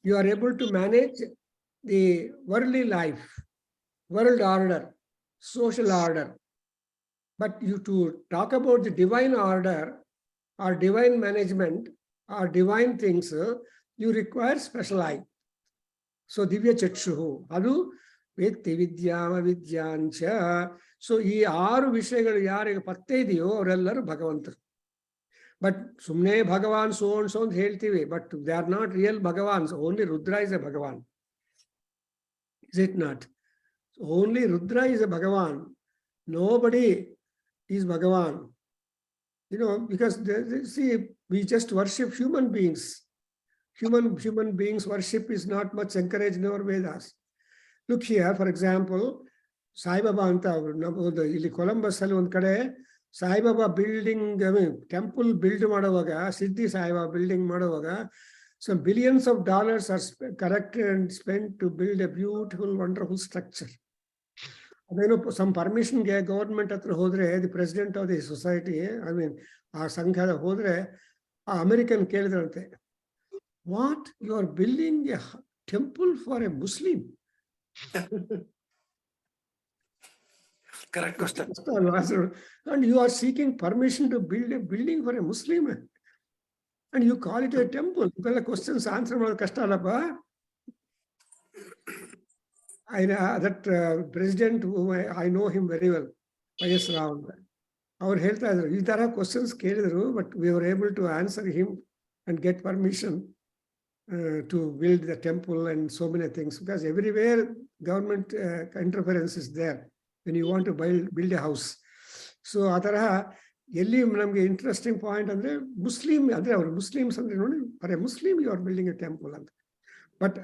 You are able to manage the worldly life, world order, social order. But you to talk about the divine order or divine management or divine things, you require special eye. So divya chakshu adu ವೇತ್ತಿ ವಿದ್ಯಾಮ ವಿದ್ಯಾಂಚ. So ಈ 6 ವಿಷಯಗಳು ಯಾರಿಗೆ ಪತ್ತೆ ಇದೆಯೋ ಅವರೆಲ್ಲರೂ ಭಗವಂತರು. But ಸುಮ್ಮನೆ ಭಗವಾನ್ ಸೋ ಅಂಡ್ ಸೋ ಅಂತ ಹೇಳ್ತೀವಿ, but they are not real ಭಗವಾನ್ಸ್. Only Rudra is a Bhagavan. Is it not? Only Rudra is a Bhagavan. Nobody is Bhagavan. You know, because see, we just worship human beings. Human beings worship is not much encouraged in our Vedas. Look here, for example, Sai Baba anta ಇಲ್ಲಿ Columbus ಅಲ್ಲಿ ಒಂದ್ ಕಡೆ Saibaba building, temple build ಮಾಡುವಾಗ, ಸಿದ್ಧಿ Saibaba building ಮಾಡುವಾಗ some billions of dollars are collected and spent to build a beautiful, wonderful structure. ಅದೇನೋ some permission ಗೆ government ಹತ್ರ ಹೋದ್ರೆ, the president of the society, I mean ಆ ಸಂಘದ ಹೋದ್ರೆ ಆ ಅಮೆರಿಕನ್ ಕೇಳಿದ್ರಂತೆ, what you are building a temple for a Muslim? Correct question. And you are seeking permission to build a building for a Muslim, and you call it a temple. Well, questions answer ಮಾಡೋದು ಕಷ್ಟ ಅಲ್ಲಪ್ಪ. That president, I know him very well, YS Rao. ಅವ್ರು ಹೇಳ್ತಾ ಇದ್ರು, ಈ ತರ questions ಕೇಳಿದ್ರು, but we were able to answer him and get permission. to build the temple and so many things, because everywhere government interference is there when you want to build a house. So interesting point andre Muslim andre our Muslims andre nodi for a Muslim you are building a temple anta, but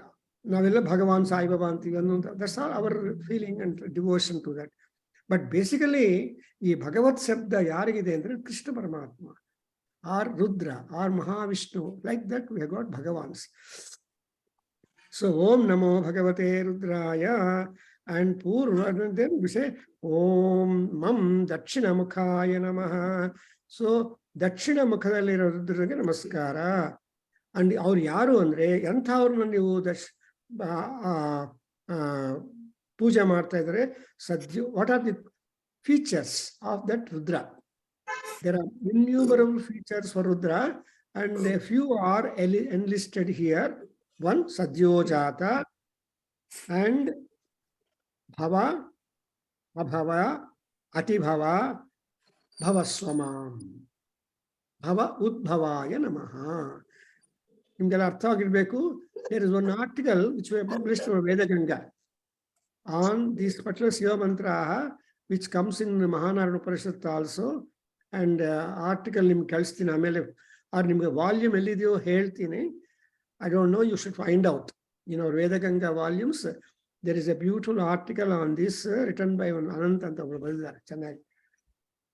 navella Bhagavan Sai Baba antivannu, that's all our feeling and devotion to that. But basically ee Bhagavat Shabda yarigide andre Krishna Paramatma or Rudra or Mahavishnu, like that we have got Bhagavans. So Om Namo Bhagavate Rudraya, and Purva, and then we say Om Mam Dakshina Mukhaya Namaha. So Dakshina Mukhadalli Rudrage Namaskara. And our yaru andre enthavrna neevu puja marta idare sadhya. What are the features of that Rudra? There are innumerable features for Rudra, and a few are enlisted here. One, Sadyojata, and Bhava, Abhava, Atibhava, Bhavaswamam, Bhava Udbhavaya Namaha. There is one article which we have published in Veda Ganga on this particular Shiva mantra, which comes in Mahanarana Upanishad also. And article nimge kalisthini amele or nimge volume ellidiyo ಹೇಳ್ತೀನಿ. I don't know, you should find out. In our Veda Ganga volumes, there is a beautiful article on this written by one Anant anta obru baridare chennagi.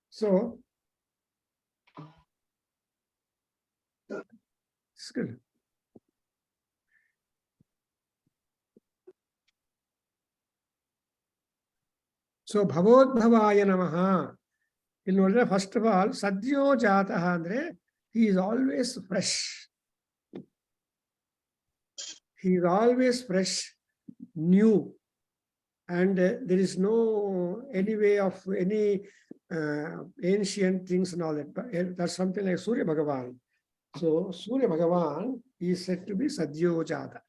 So it's good. So Bhavodbhavaya Namaha. First of all, Sadhyo Jataha andre, he is always fresh. He is always fresh, new, and there is no any way of any ancient things and all that. But that's something like Surya Bhagavan. So Surya Bhagavan is said to be Sadhyo Jata.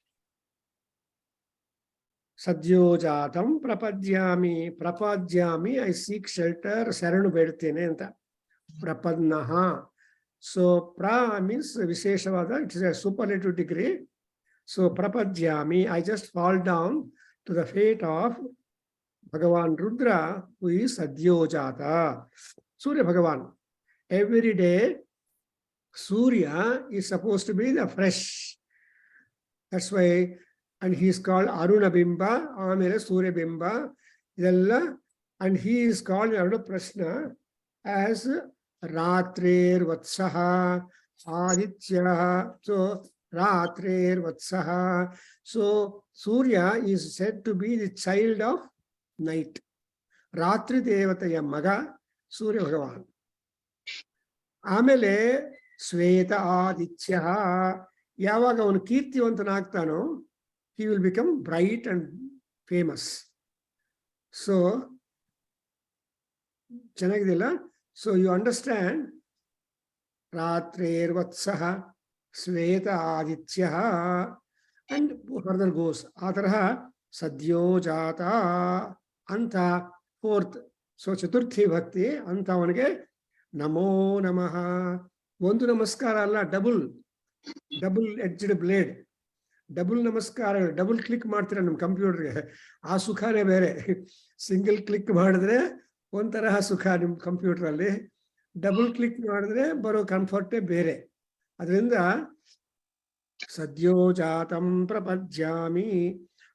Sadhyo Jatam Prapadyami, I seek shelter, Saranu Bedtene anta. Prapadnaha. So pra means Visheshavada, it is a superlative degree. So Prapadyami, I just fall down to the fate of Bhagavan Rudra, who is Sadhyo Jata. Surya Bhagavan. Every day, Surya is supposed to be the fresh. That's why, and he is called Aruna Bimba, Amere Surya Bimba, and he is called in Aruna Prashna as Ratrer Vatsaha, Aditya. So Ratrer Vatsaha. So Surya is said to be the child of night. Ratri Devataya Maga, Surya Bhagavan. Amele Sweta Aditya. Yavaga on Kirtivantanagtano, he will become bright and famous. So, Chanagidilla. So you understand Ratrer Vatsaha, Sweta Aditya, and further goes Atarha Sadhyo Jata Anta, fourth. So Chaturthi Bhakti Anta Vanage Namo Namaha. One Namaskara Allah, double-edged blade. Double Namaskara, double click ಮಾಡ್ತೀರಾ ನಮ್ಮ ಕಂಪ್ಯೂಟರ್ಗೆ, ಆ ಸುಖಾನೇ ಬೇರೆ. Single click ಮಾಡಿದ್ರೆ ಒಂಥರ ಸುಖ ನಿಮ್ಮ computer ಅಲ್ಲಿ, ಡಬಲ್ ಕ್ಲಿಕ್ ಮಾಡಿದ್ರೆ ಬರೋ ಕಂಫರ್ಟೇ ಬೇರೆ. ಅದರಿಂದ ಸದ್ಯೋ ಜಾತಂ ಪ್ರಪದ್ಯಾಮಿ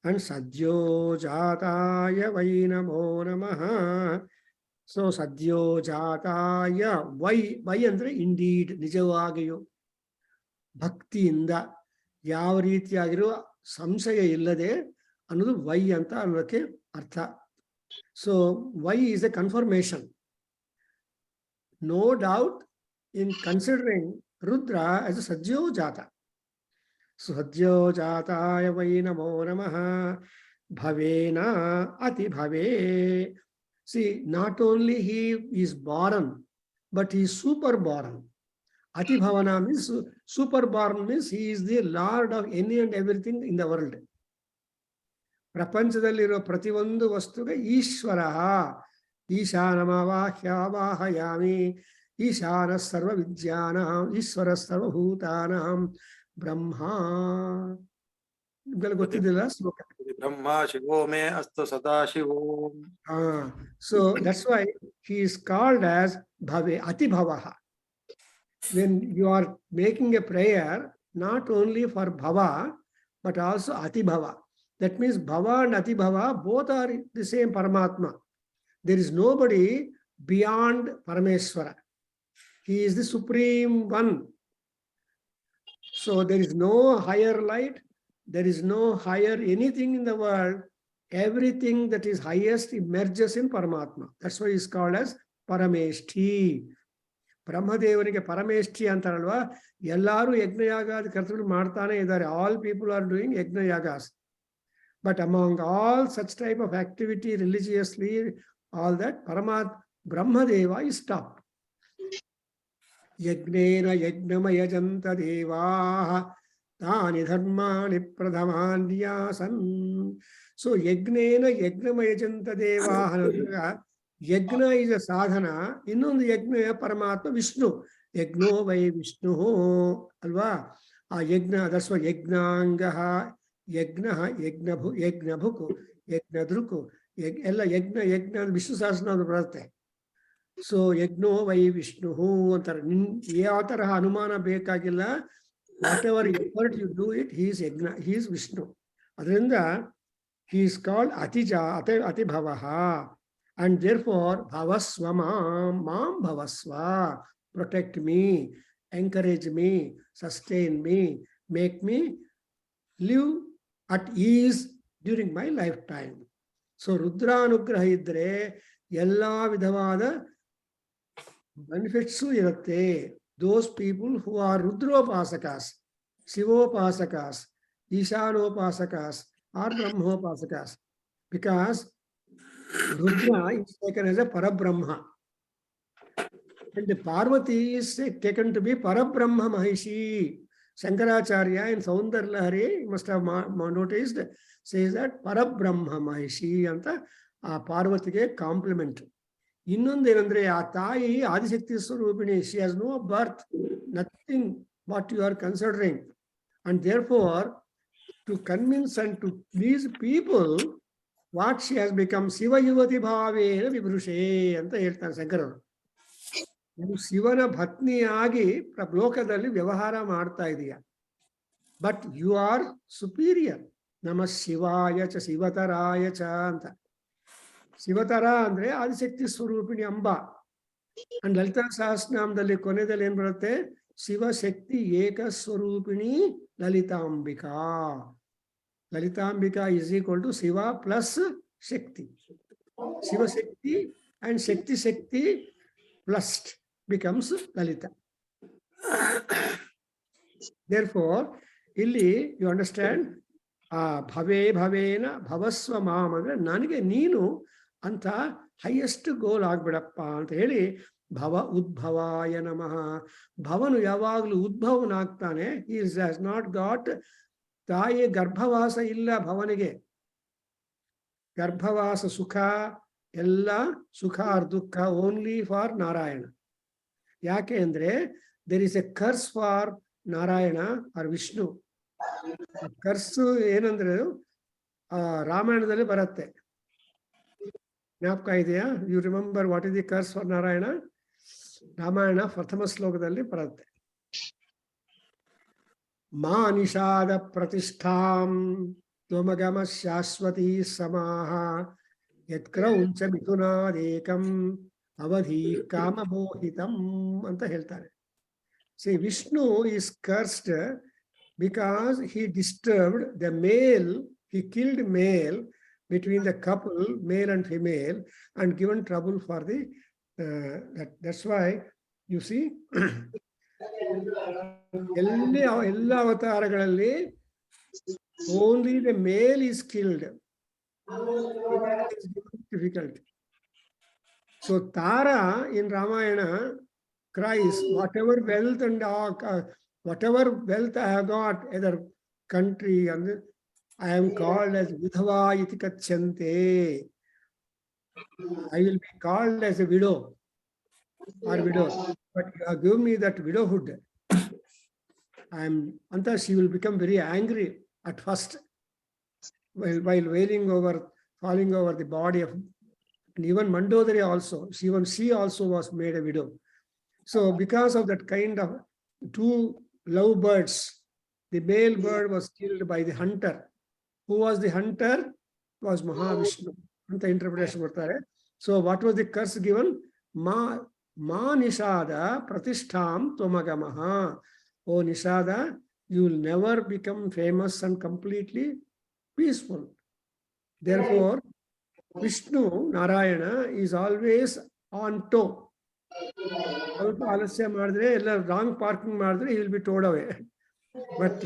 ಅಂಡ್ ಸದ್ಯೋ ಜಾತಾಯ ವೈ ನಮೋ ನಮಃ. ಸೊ ಸದ್ಯೋ ಜಾತಾಯ ವೈ ಅಂದ್ರೆ ಇಂಡೀಡ್, ನಿಜವಾಗಿಯೂ ಭಕ್ತಿಯಿಂದ ಯಾವ ರೀತಿಯಾಗಿರೋ ಸಂಶಯ ಇಲ್ಲದೆ ಅನ್ನೋದು ವೈ ಅಂತ ಅನ್ನೋದಕ್ಕೆ ಅರ್ಥ. ಸೊ ವೈ is a confirmation. No doubt in considering Rudra as a ಸದ್ಯೋ ಜಾತ. ಸದ್ಯೋ ಜಾತಾಯ ವೈ ನಮೋ ನಮಃ. ಭವೇನ ಅತಿ ಭವೇ. See not only he is barren, but he is super born. Ati Bhavana means super born, means he is the lord of any and everything in the world. ಪ್ರಪಂಚದಲ್ಲಿರೋ ಪ್ರತಿಯೊಂದು ವಸ್ತುಗೆ ಈಶ್ವರ. ಈಶಾನಮವಾಹ್ಯಾವಾಹಯಾಮಿ ಈಶಾನ ಸರ್ವ ವಿದ್ಯಾನಾಂ Ishwara ಸರ್ವಭೂತಾನಾಂ Brahma. Sloka. Brahma Shivo me astu sada Shivo. So that's why he is called as Bhave, Ati Bhavaha. When you are making a prayer, not only for Bhava, but also Ati Bhava. That means Bhava and Ati Bhava both are the same Paramatma. There is nobody beyond Parameswara. He is the supreme one. So there is no higher light, there is no higher anything in the world. Everything that is highest emerges in Paramatma. That's why it's called as Parameshti. Brahmadevaniಗೆ Parameshti ಅಂತಾರಲ್ವಾ, ಎಲ್ಲರೂ ಯಜ್ಞಯಾಗಾದಿ ಕರ್ತವ್ಯ ಮಾಡ್ತಾನೆ ಇದ್ದಾರೆ. All people are doing yajna yagas. But among all such type of activity religiously, all that, Brahmadeva is top. Yagnena yagnama yajanta devaha tani dharmani pradhamanyasan. So yagnena yagnama yajanta devaha. Yajna is a sadhana. Innondu yajna Paramatma Vishnu. Yagno vai Vishnu. Alva. Yajna, that's why Yagnangaha, Yagnaha, Yagnabhuku, Yagnadruku. Ella Yagna, Vishnu Sahasranama ಬರುತ್ತೆ. So Yagno vai Vishnu ಅಂತಾರೆ. ಯಾವ ತರಹ ಅನುಮಾನ ಬೇಕಾಗಿಲ್ಲ. Whatever effort you do it, he is Yagna, he is Vishnu. ಅದರಿಂದ he is called Ati Bhavaha. And therefore, Bhavasva Mam Bhavasva. Protect me, encourage me, sustain me, make me live at ease during my lifetime. So Rudra Anugraha idre yalla vidhavada benefits irutte. Those people who are Rudropasakas, Shivopasakas, Ishanopasakas, or Brahmopasakas, because Rudra is taken as a Parabrahma. And the Parvati is taken to be Parabrahma Mahishi. Shankaracharya in Saundar Lahari, must have noticed, says that Parabrahma Mahishi anta Parvatike compliment. Innondenandre Tayi Adishakti Swarupini, she has no birth, nothing what you are considering. And therefore, to convince and to please people, what she has become Siva Yuvati Bhavena Vibhrushe anta ಹೇಳ್ತಾನೆ ಶಂಕರರು. ಶಿವನ ಭತ್ನಿಯಾಗಿ ಲೋಕದಲ್ಲಿ ವ್ಯವಹಾರ ಮಾಡ್ತಾ ಇದೀಯ. But you are superior. ನಮ ಶಿವಾಯ ಚ ಶಿವತರಾಯ ಚ ಅಂತ. ಶಿವತರ ಅಂದ್ರೆ ಆದಿಶಕ್ತಿ ಸ್ವರೂಪಿಣಿ ಅಂಬ. ಅಂಡ್ ಲಲಿತಾ ಸಹಸ್ರನಾಮದಲ್ಲಿ ಕೊನೆಯಲ್ಲಿ ಏನ್ ಬರುತ್ತೆ? ಶಿವಶಕ್ತಿ ಏಕ ಸ್ವರೂಪಿಣಿ Lalithambika. Lalitambica is equal to Shiva plus Shakti. Shiva Shakti and Shakti Shakti plus becomes Lalita. Therefore, illi you understand, Bhave Bhavena Bhavasva Mam andre nanige neenu anta highest goal agbidappa anta heli Bhava Udbhavaya Namaha. Bhavanu yavaglu udbhavanaagtane. He has not got ತಾಯಿ ಗರ್ಭವಾಸ ಇಲ್ಲ ಭವನಿಗೆ. ಗರ್ಭವಾಸ ಸುಖ ಎಲ್ಲ ಸುಖ R ದುಃಖ only for Narayana. ಯಾಕೆ ಅಂದ್ರೆ there is a curse for Narayana or Vishnu. Curse ಏನಂದ್ರೆ ರಾಮಾಯಣದಲ್ಲಿ ಬರುತ್ತೆ. ಜ್ಞಾಪಕ ಇದೆಯಾ? You remember what is the curse for Narayana? Ramayana ಪ್ರಥಮ ಶ್ಲೋಕದಲ್ಲಿ ಬರುತ್ತೆ. ಮಾ ನಿಷಾದ ಪ್ರತಿಷ್ಠಾಂ ತ್ವಮಗಮ ಶಾಶ್ವತೀ ಸಮಾಹ ಯತ್ಕ್ರೌಂಚ ಮಿಥುನಾದೇಕಂ ಅವಧಿ ಕಾಮಮೋಹಿತಂ ಅಂತ ಹೇಳ್ತಾರೆ. See, Vishnu is cursed because he disturbed the male, he killed male between the couple, male and female, and given trouble for the, that's why you see, ಎಲ್ಲ ಅವತಾರಗಳಲ್ಲಿ only the male is killed. Difficult. So Tara in Ramayana cries, whatever wealth and whatever wealth I have got, either country, and I am called as Vidhava iti kachyante. I will be called as a widow or widow, but you have given me that widowhood. she will become very angry at first while falling over the body of, and even Mandodari also, she also was made a widow. So because of that kind of two lovebirds, the male bird was killed by the hunter. Who was the hunter? Was Mahavishnu. The interpretation. So what was the curse given? Ma Nishada Pratishtham Tomagamaha. Oh Nishada, you will never become famous and completely peaceful. Therefore, Vishnu, Narayana, is always on toe. Wrong parking, he will be towed away. But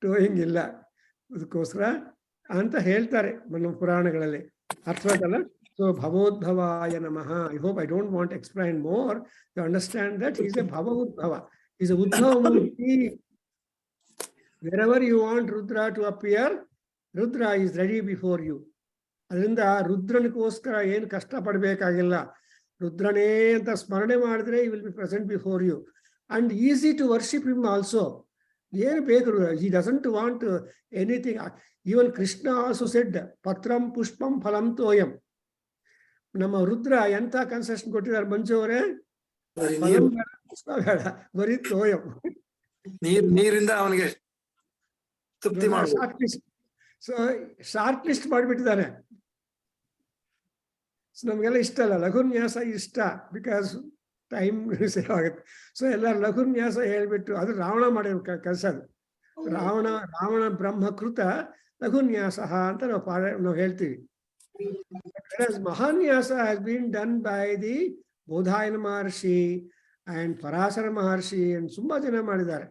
towing illa. Anta heltare Manam Puranagalale. Arthvagala. So Bhavodbhavaya Namaha. I hope I don't want to explain more. You understand that he's a Bhavaudbhava. He's a Uddhavamurti. Wherever you want Rudra to appear, Rudra is ready before you. Adrinda Rudranikoskara yen kashta padbekagilla. Rudrane anta smarane madre, he will be present before you. And easy to worship him also. He doesn't want anything. Even Krishna also said, Patram Pushpam Phalam Toyam. Nama Rudra Yanta concession Kotidar Manjore Very Toyam. So shortlist ಮಾಡಿಬಿಟ್ಟಿದ್ದಾನೆ. So ನಮಗೆಲ್ಲ ಇಷ್ಟ ಅಲ್ಲ, ಲಘುನ್ಯಾಸ ಇಷ್ಟ, because time save ಆಗುತ್ತೆ. So ಎಲ್ಲ ಲಘುನ್ಯಾಸ ಹೇಳ್ಬಿಟ್ಟು, ಅದು ರಾವಣ ಮಾಡಿರೋ ಕೆಲಸ. ಅದು ರಾವಣ ಬ್ರಹ್ಮಕೃತ ಲಘುನ್ಯಾಸ ಅಂತ ನಾವು ಹೇಳ್ತೀವಿ. Mahanyasa has been done by the Bodhayana Maharshi and Parashara Maharshi and ತುಂಬಾ ಜನ ಮಾಡಿದ್ದಾರೆ.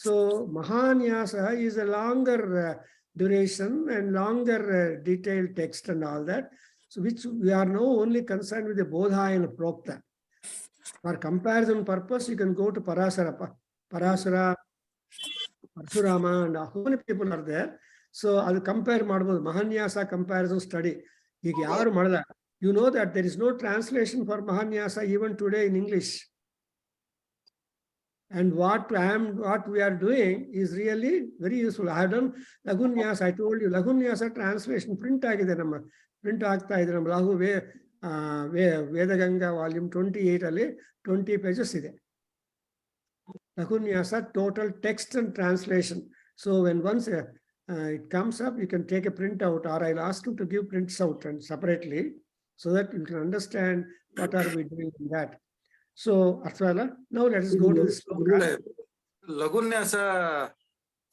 So Mahanyasa is a longer duration and longer detailed text and all that, so which we are now only concerned with the Bodhayana Prokta. For comparison purpose, you can go to Parasara, Parshurama, and how many people are there. So I'll compare Mahanyasa comparison study. You know that there is no translation for Mahanyasa even today in English. And what we are doing is really very useful. I have done Laghunyasa. I told you Laghunyasa translation print agide namma print aagta ide namma Lahu Veda Ganga volume 28 alli 20 pages ide. Laghunyasa total text and translation. So when once it comes up, you can take a print out, or I'll ask you to give prints out and separately, so that you can understand what are we doing in that. So, Arthvala, now let us go to this. Laghunyasa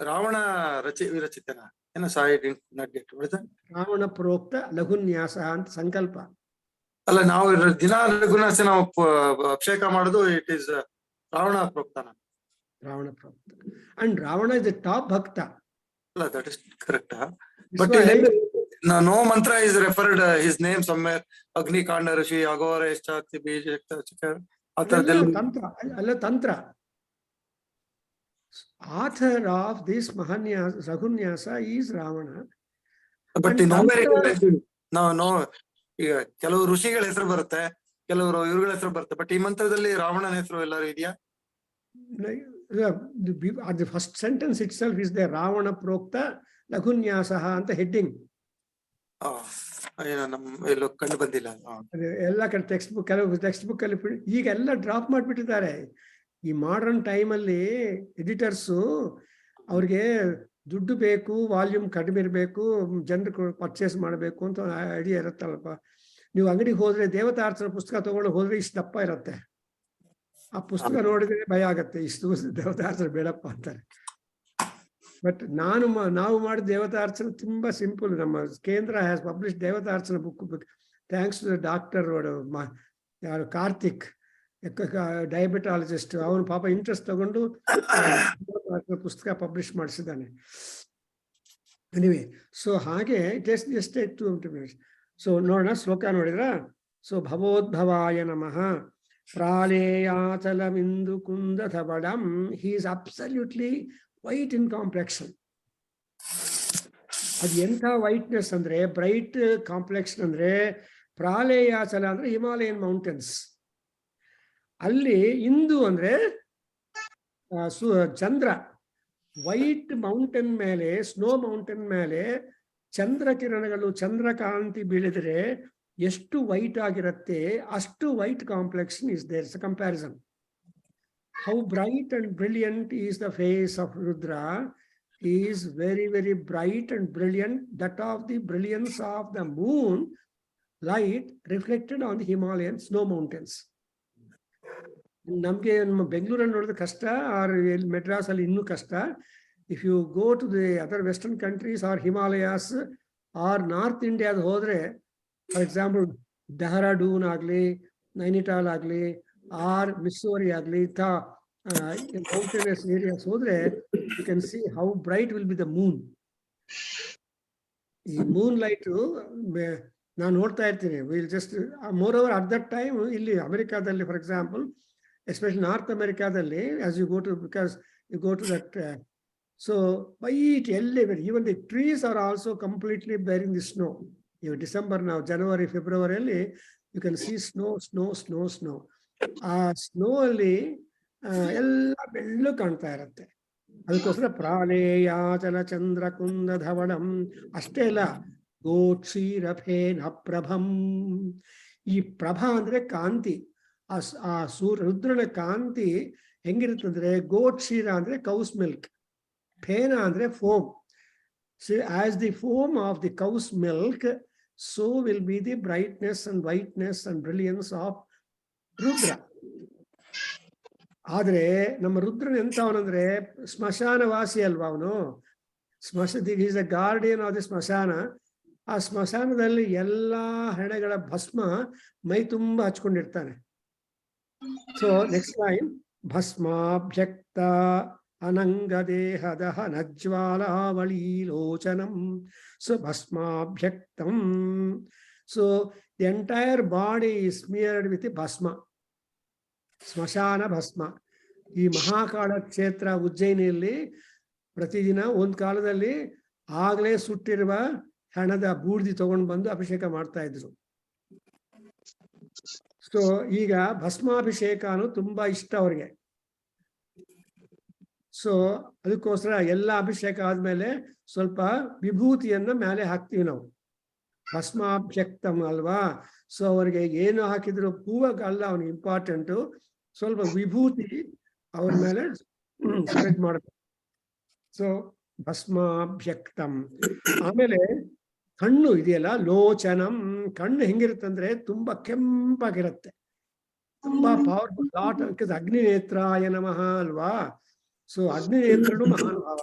Ravana Virachitana. And I did not get to it. Ravana Prokta Laghunyasa and Sankalpa. Now, Dina Lagunasana Absheka Mardo, it is Ravana Proktana. Ravana Prokta. And Ravana is the top Bhakta. That is correct. But no mantra is referred his name somewhere. Agni Kanda Rishi, Agora, Chati, Bija, Tantra. Author of this Mahanyasa, Laghunyasa is Ravana. But nowhere no ಕೆಲವು ಋಷಿಗಳ ಹೆಸರು ಬರುತ್ತೆ, ಕೆಲವರು ಇವುಗಳ ಹೆಸರು ಬರುತ್ತೆ. But ಈ ಮಂತ್ರದಲ್ಲಿ ರಾವಣನ ಹೆಸರು ಎಲ್ಲರೂ ಇದೆಯಾ? The first sentence itself is there, Ravana Prokta Laghunyasa anta heading. ಎಲ್ಲೋ ಕಂಡು ಬಂದಿಲ್ಲ. ಎಲ್ಲ ಕಡೆ ಕೆಲವು ಟೆಕ್ಸ್ಟ್ ಬುಕ್ ಅಲ್ಲಿ ಈಗ ಎಲ್ಲ ಡ್ರಾಪ್ ಮಾಡಿಬಿಟ್ಟಿದ್ದಾರೆ. ಈ ಮಾಡರ್ನ್ ಟೈಮಲ್ಲಿ ಎಡಿಟರ್ಸು ಅವ್ರಿಗೆ ದುಡ್ಡು ಬೇಕು, ವಾಲ್ಯೂಮ್ ಕಡಿಮೆ ಇರಬೇಕು, ಜನರು ಪರ್ಚೇಸ್ ಮಾಡಬೇಕು ಅಂತ ಐಡಿಯಾ ಇರುತ್ತಲ್ಲಪ್ಪ. ನೀವು ಅಂಗಡಿಗೆ ಹೋದ್ರೆ ದೇವತಾರ್ಚನ ಪುಸ್ತಕ ತಗೊಂಡು ಹೋದ್ರೆ ಇಷ್ಟು ದಪ್ಪ ಇರುತ್ತೆ. ಆ ಪುಸ್ತಕ ನೋಡಿದ್ರೆ ಭಯ ಆಗತ್ತೆ, ಇಷ್ಟು ದೇವತಾರ್ಚನ ಬೇಡಪ್ಪ ಅಂತಾರೆ. ಬಟ್ ನಾವು ಮಾಡಿದ ದೇವತಾರ್ಚನ ತುಂಬಾ ಸಿಂಪಲ್. ನಮ್ಮ ಕೇಂದ್ರ has publish Devatarchana book thanks to the doctor ಯಾರು ಕಾರ್ತಿಕ್, ಡಯಾಬಿಟಾಲಜಿಸ್ಟ್. ಅವನು ಪಾಪ ಇಂಟ್ರೆಸ್ಟ್ ತಗೊಂಡು ಪುಸ್ತಕ ಪಬ್ಲಿಷ್ ಮಾಡಿಸಿದ್ದಾನೆ. ಎನಿವೆ, ಸೊ ಹಾಗೆ ಜಸ್ಟ್ 2 minutes. ಸೊ ನೋಡೋಣ, ಶ್ಲೋಕ ನೋಡಿದ್ರ. ಸೊ ಭವೋದ್ಭವಾಯ ನಮಃ ಪ್ರಾಳೇಯಾಚಲಮಿಂದು ಕುಂದಧವಳಂ. He is absolutely white in complexion. ಅದು ಎಂಥ ವೈಟ್ನೆಸ್ ಅಂದ್ರೆ, ಬ್ರೈಟ್ ಕಾಂಪ್ಲೆಕ್ಷನ್ ಅಂದ್ರೆ, ಪ್ರಾಳೇಯಾಚಲ ಅಂದ್ರೆ ಹಿಮಾಲಯನ್ ಮೌಂಟೇನ್ಸ್. ಅಲ್ಲಿ ಇಂದು ಅಂದ್ರೆ ಚಂದ್ರ ವೈಟ್ ಮೌಂಟೇನ್ ಮೇಲೆ, ಸ್ನೋ ಮೌಂಟೇನ್ ಮೇಲೆ ಚಂದ್ರ ಕಿರಣಗಳು, ಚಂದ್ರಕಾಂತಿ ಬೀಳಿದ್ರೆ ಎಷ್ಟು ವೈಟ್ ಆಗಿರುತ್ತೆ, ಅಷ್ಟು white complexion is there. It's a comparison. How bright and brilliant is the face of Rudra is very, very bright and brilliant. That of the brilliance of the moon light reflected on the Himalayan snow mountains. ನಮಗೆ ನಮ್ಮ ಬೆಂಗಳೂರಲ್ಲಿ ನೋಡಿದ್ರೆ ಕಷ್ಟ, R Madras ಅಲ್ಲಿ ಇನ್ನೂ ಕಷ್ಟ. If you go to the other western countries or Himalayas or north ಇಂಡಿಯಾದ ಹೋದ್ರೆ, ಫಾರ್ ಎಕ್ಸಾಂಪಲ್ ಡೆಹ್ರಾಡೂನ್ ಆಗಲಿ, ನೈನಿಟಾಲ್ ಆಗಲಿ, ಆರ್ ಮಿಸ್ಸೋರಿ ಆಗಲಿ, ಮೌಂಟೇನಿಯಸ್ ಏರಿಯಾಸ್ ಹೋದ್ರೆ you can see how bright will be the moon. ಈ ಮೂನ್ ಲೈಟ್ ನಾನು ನೋಡ್ತಾ ಇರ್ತೀನಿ. Will just more over at that time ಇಲ್ಲಿ ಅಮೆರಿಕಾದಲ್ಲಿ, ಫಾರ್ ಎಕ್ಸಾಂಪಲ್ ಎಸ್ಪೆಷಲಿ ನಾರ್ತ್ ಅಮೆರಿಕಾದಲ್ಲಿ, as you go to, because you go to that, so white ಎಲ್ಲಿವೆ, even the trees are also completely bearing the snow. ಇವು December, ನಾವು ಜನವರಿ ಫೆಬ್ರವರಿಯಲ್ಲಿ you can see snow snow snow snow. ಆ snow ಅಲ್ಲಿ ಎಲ್ಲ ಬೆಳ್ಳು ಕಾಣ್ತಾ ಇರುತ್ತೆ. ಅದಕ್ಕೋಸ್ಕರ ಪ್ರಾಲೇಯಾಚಲ ಚಂದ್ರ ಕುಂದ ಧವಳಂ ಅಷ್ಟೇ ಅಲ್ಲ, ಗೋಕ್ಷೀರಫೇನ ಪ್ರಭಂ. ಈ ಪ್ರಭಾ ಅಂದ್ರೆ ಕಾಂತಿ. ಆ ರುದ್ರನ ಕಾಂತಿ ಹೆಂಗಿರುತ್ತಂದ್ರೆ, ಗೋಕ್ಷೀರ ಅಂದ್ರೆ ಕೌಸ್ ಮಿಲ್ಕ್, ಫೇನ ಅಂದ್ರೆ foam. So as the foam of the cow's milk, so will be the brightness and whiteness and brilliance of Rudra. ಆದ್ರೆ ನಮ್ಮ ರುದ್ರನ್ ಎಂತವನಂದ್ರೆ ಸ್ಮಶಾನವಾಸಿ ಅಲ್ವಾ ಅವನು. Is a guardian of the smashana. ಆ ಸ್ಮಶಾನದಲ್ಲಿ ಎಲ್ಲಾ ಹೆಣಗಳ ಭಸ್ಮ ಮೈ ತುಂಬಾ ಹಚ್ಕೊಂಡಿರ್ತಾನೆ. ಸೊ ನೆಕ್ಸ್ಟ್ ಲೈನ್, ಭಸ್ಮಾಭ್ಯಕ್ತ ಅನಂಗ ದೇಹದಹ ನಜ್ವಾಲಾವಳೀಲೋಚನಂ. ಸೊ ಭಸ್ಮಾಭ್ಯಕ್ತಂ, so the entire body is smeared with ಭಸ್ಮ, ಸ್ಮಶಾನ ಭಸ್ಮ. ಈ ಮಹಾಕಾಳ ಕ್ಷೇತ್ರ ಉಜ್ಜಯಿನಿಯಲ್ಲಿ ಪ್ರತಿದಿನ ಒಂದ್ ಕಾಲದಲ್ಲಿ ಆಗ್ಲೇ ಸುಟ್ಟಿರುವ ಹೆಣದ ಬೂರ್ದಿ ತಗೊಂಡು ಬಂದು ಅಭಿಷೇಕ ಮಾಡ್ತಾ ಇದ್ರು. ಸೊ ಈಗ ಭಸ್ಮಾಭಿಷೇಕನು ತುಂಬಾ ಇಷ್ಟ ಅವ್ರಿಗೆ. ಸೊ ಅದಕ್ಕೋಸ್ಕರ ಎಲ್ಲ ಅಭಿಷೇಕ ಆದ್ಮೇಲೆ ಸ್ವಲ್ಪ ವಿಭೂತಿಯನ್ನ ಮೇಲೆ ಹಾಕ್ತೀವಿ ನಾವು, ಭಸ್ಮಾಭ್ಯಕ್ತಂ ಅಲ್ವಾ. ಸೊ ಅವ್ರಿಗೆ ಏನು ಹಾಕಿದ್ರು ಹೂವಲ್ಲ ಅವನಿಗೆ ಇಂಪಾರ್ಟೆಂಟು, ಸ್ವಲ್ಪ ವಿಭೂತಿ ಅವ್ರ ಮೇಲೆ ಸ್ಪ್ರೆಡ್ ಮಾಡಬೇಕು. ಸೊ ಭಸ್ಮಾಭ್ಯಕ್ತಂ. ಆಮೇಲೆ ಕಣ್ಣು ಇದೆಯಲ್ಲ, ಲೋಚನಂ, ಕಣ್ಣು ಹೆಂಗಿರುತ್ತಂದ್ರೆ ತುಂಬಾ ಕೆಂಪಾಗಿರುತ್ತೆ, ತುಂಬಾ ಪವರ್ಫುಲ್. ಲಾಟ್ ಅಗ್ನಿನೇತ್ರಾಯ ನಮಃ ಅಲ್ವಾ. ಸೊ ಅಗ್ನಿನೇತ್ರನು ಮಹಾನುಭಾವ.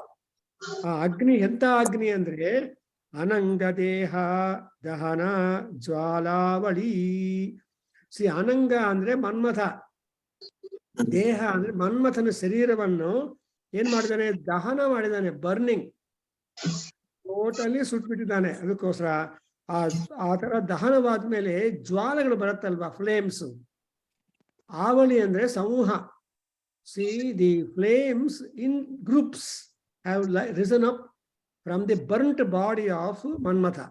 ಆ ಅಗ್ನಿ ಎಂತ ಅಗ್ನಿ ಅಂದ್ರೆ ಅನಂಗ ದೇಹ ದಹನ ಜ್ವಾಲಾವಳಿ. ಅನಂಗ ಅಂದ್ರೆ ಮನ್ಮಥ, ದೇಹ ಅಂದ್ರೆ ಮನ್ಮಥನ ಶರೀರವನ್ನು ಏನ್ ಮಾಡಿದಾನೆ, ದಹನ ಮಾಡಿದಾನೆ, ಬರ್ನಿಂಗ್, ಟೋಟಲಿ ಸುಟ್ಬಿಟ್ಟಿದ್ದಾನೆ. ಅದಕ್ಕೋಸ್ಕರ ಆ ತರ ದಹನವಾದ್ಮೇಲೆ ಜ್ವಾಲೆಗಳು ಬರುತ್ತಲ್ವಾ, ಫ್ಲೇಮ್ಸ್. ಆವಳಿ ಅಂದ್ರೆ ಸಮೂಹ. See, the flames in groups have risen up from the burnt body of Manmatha.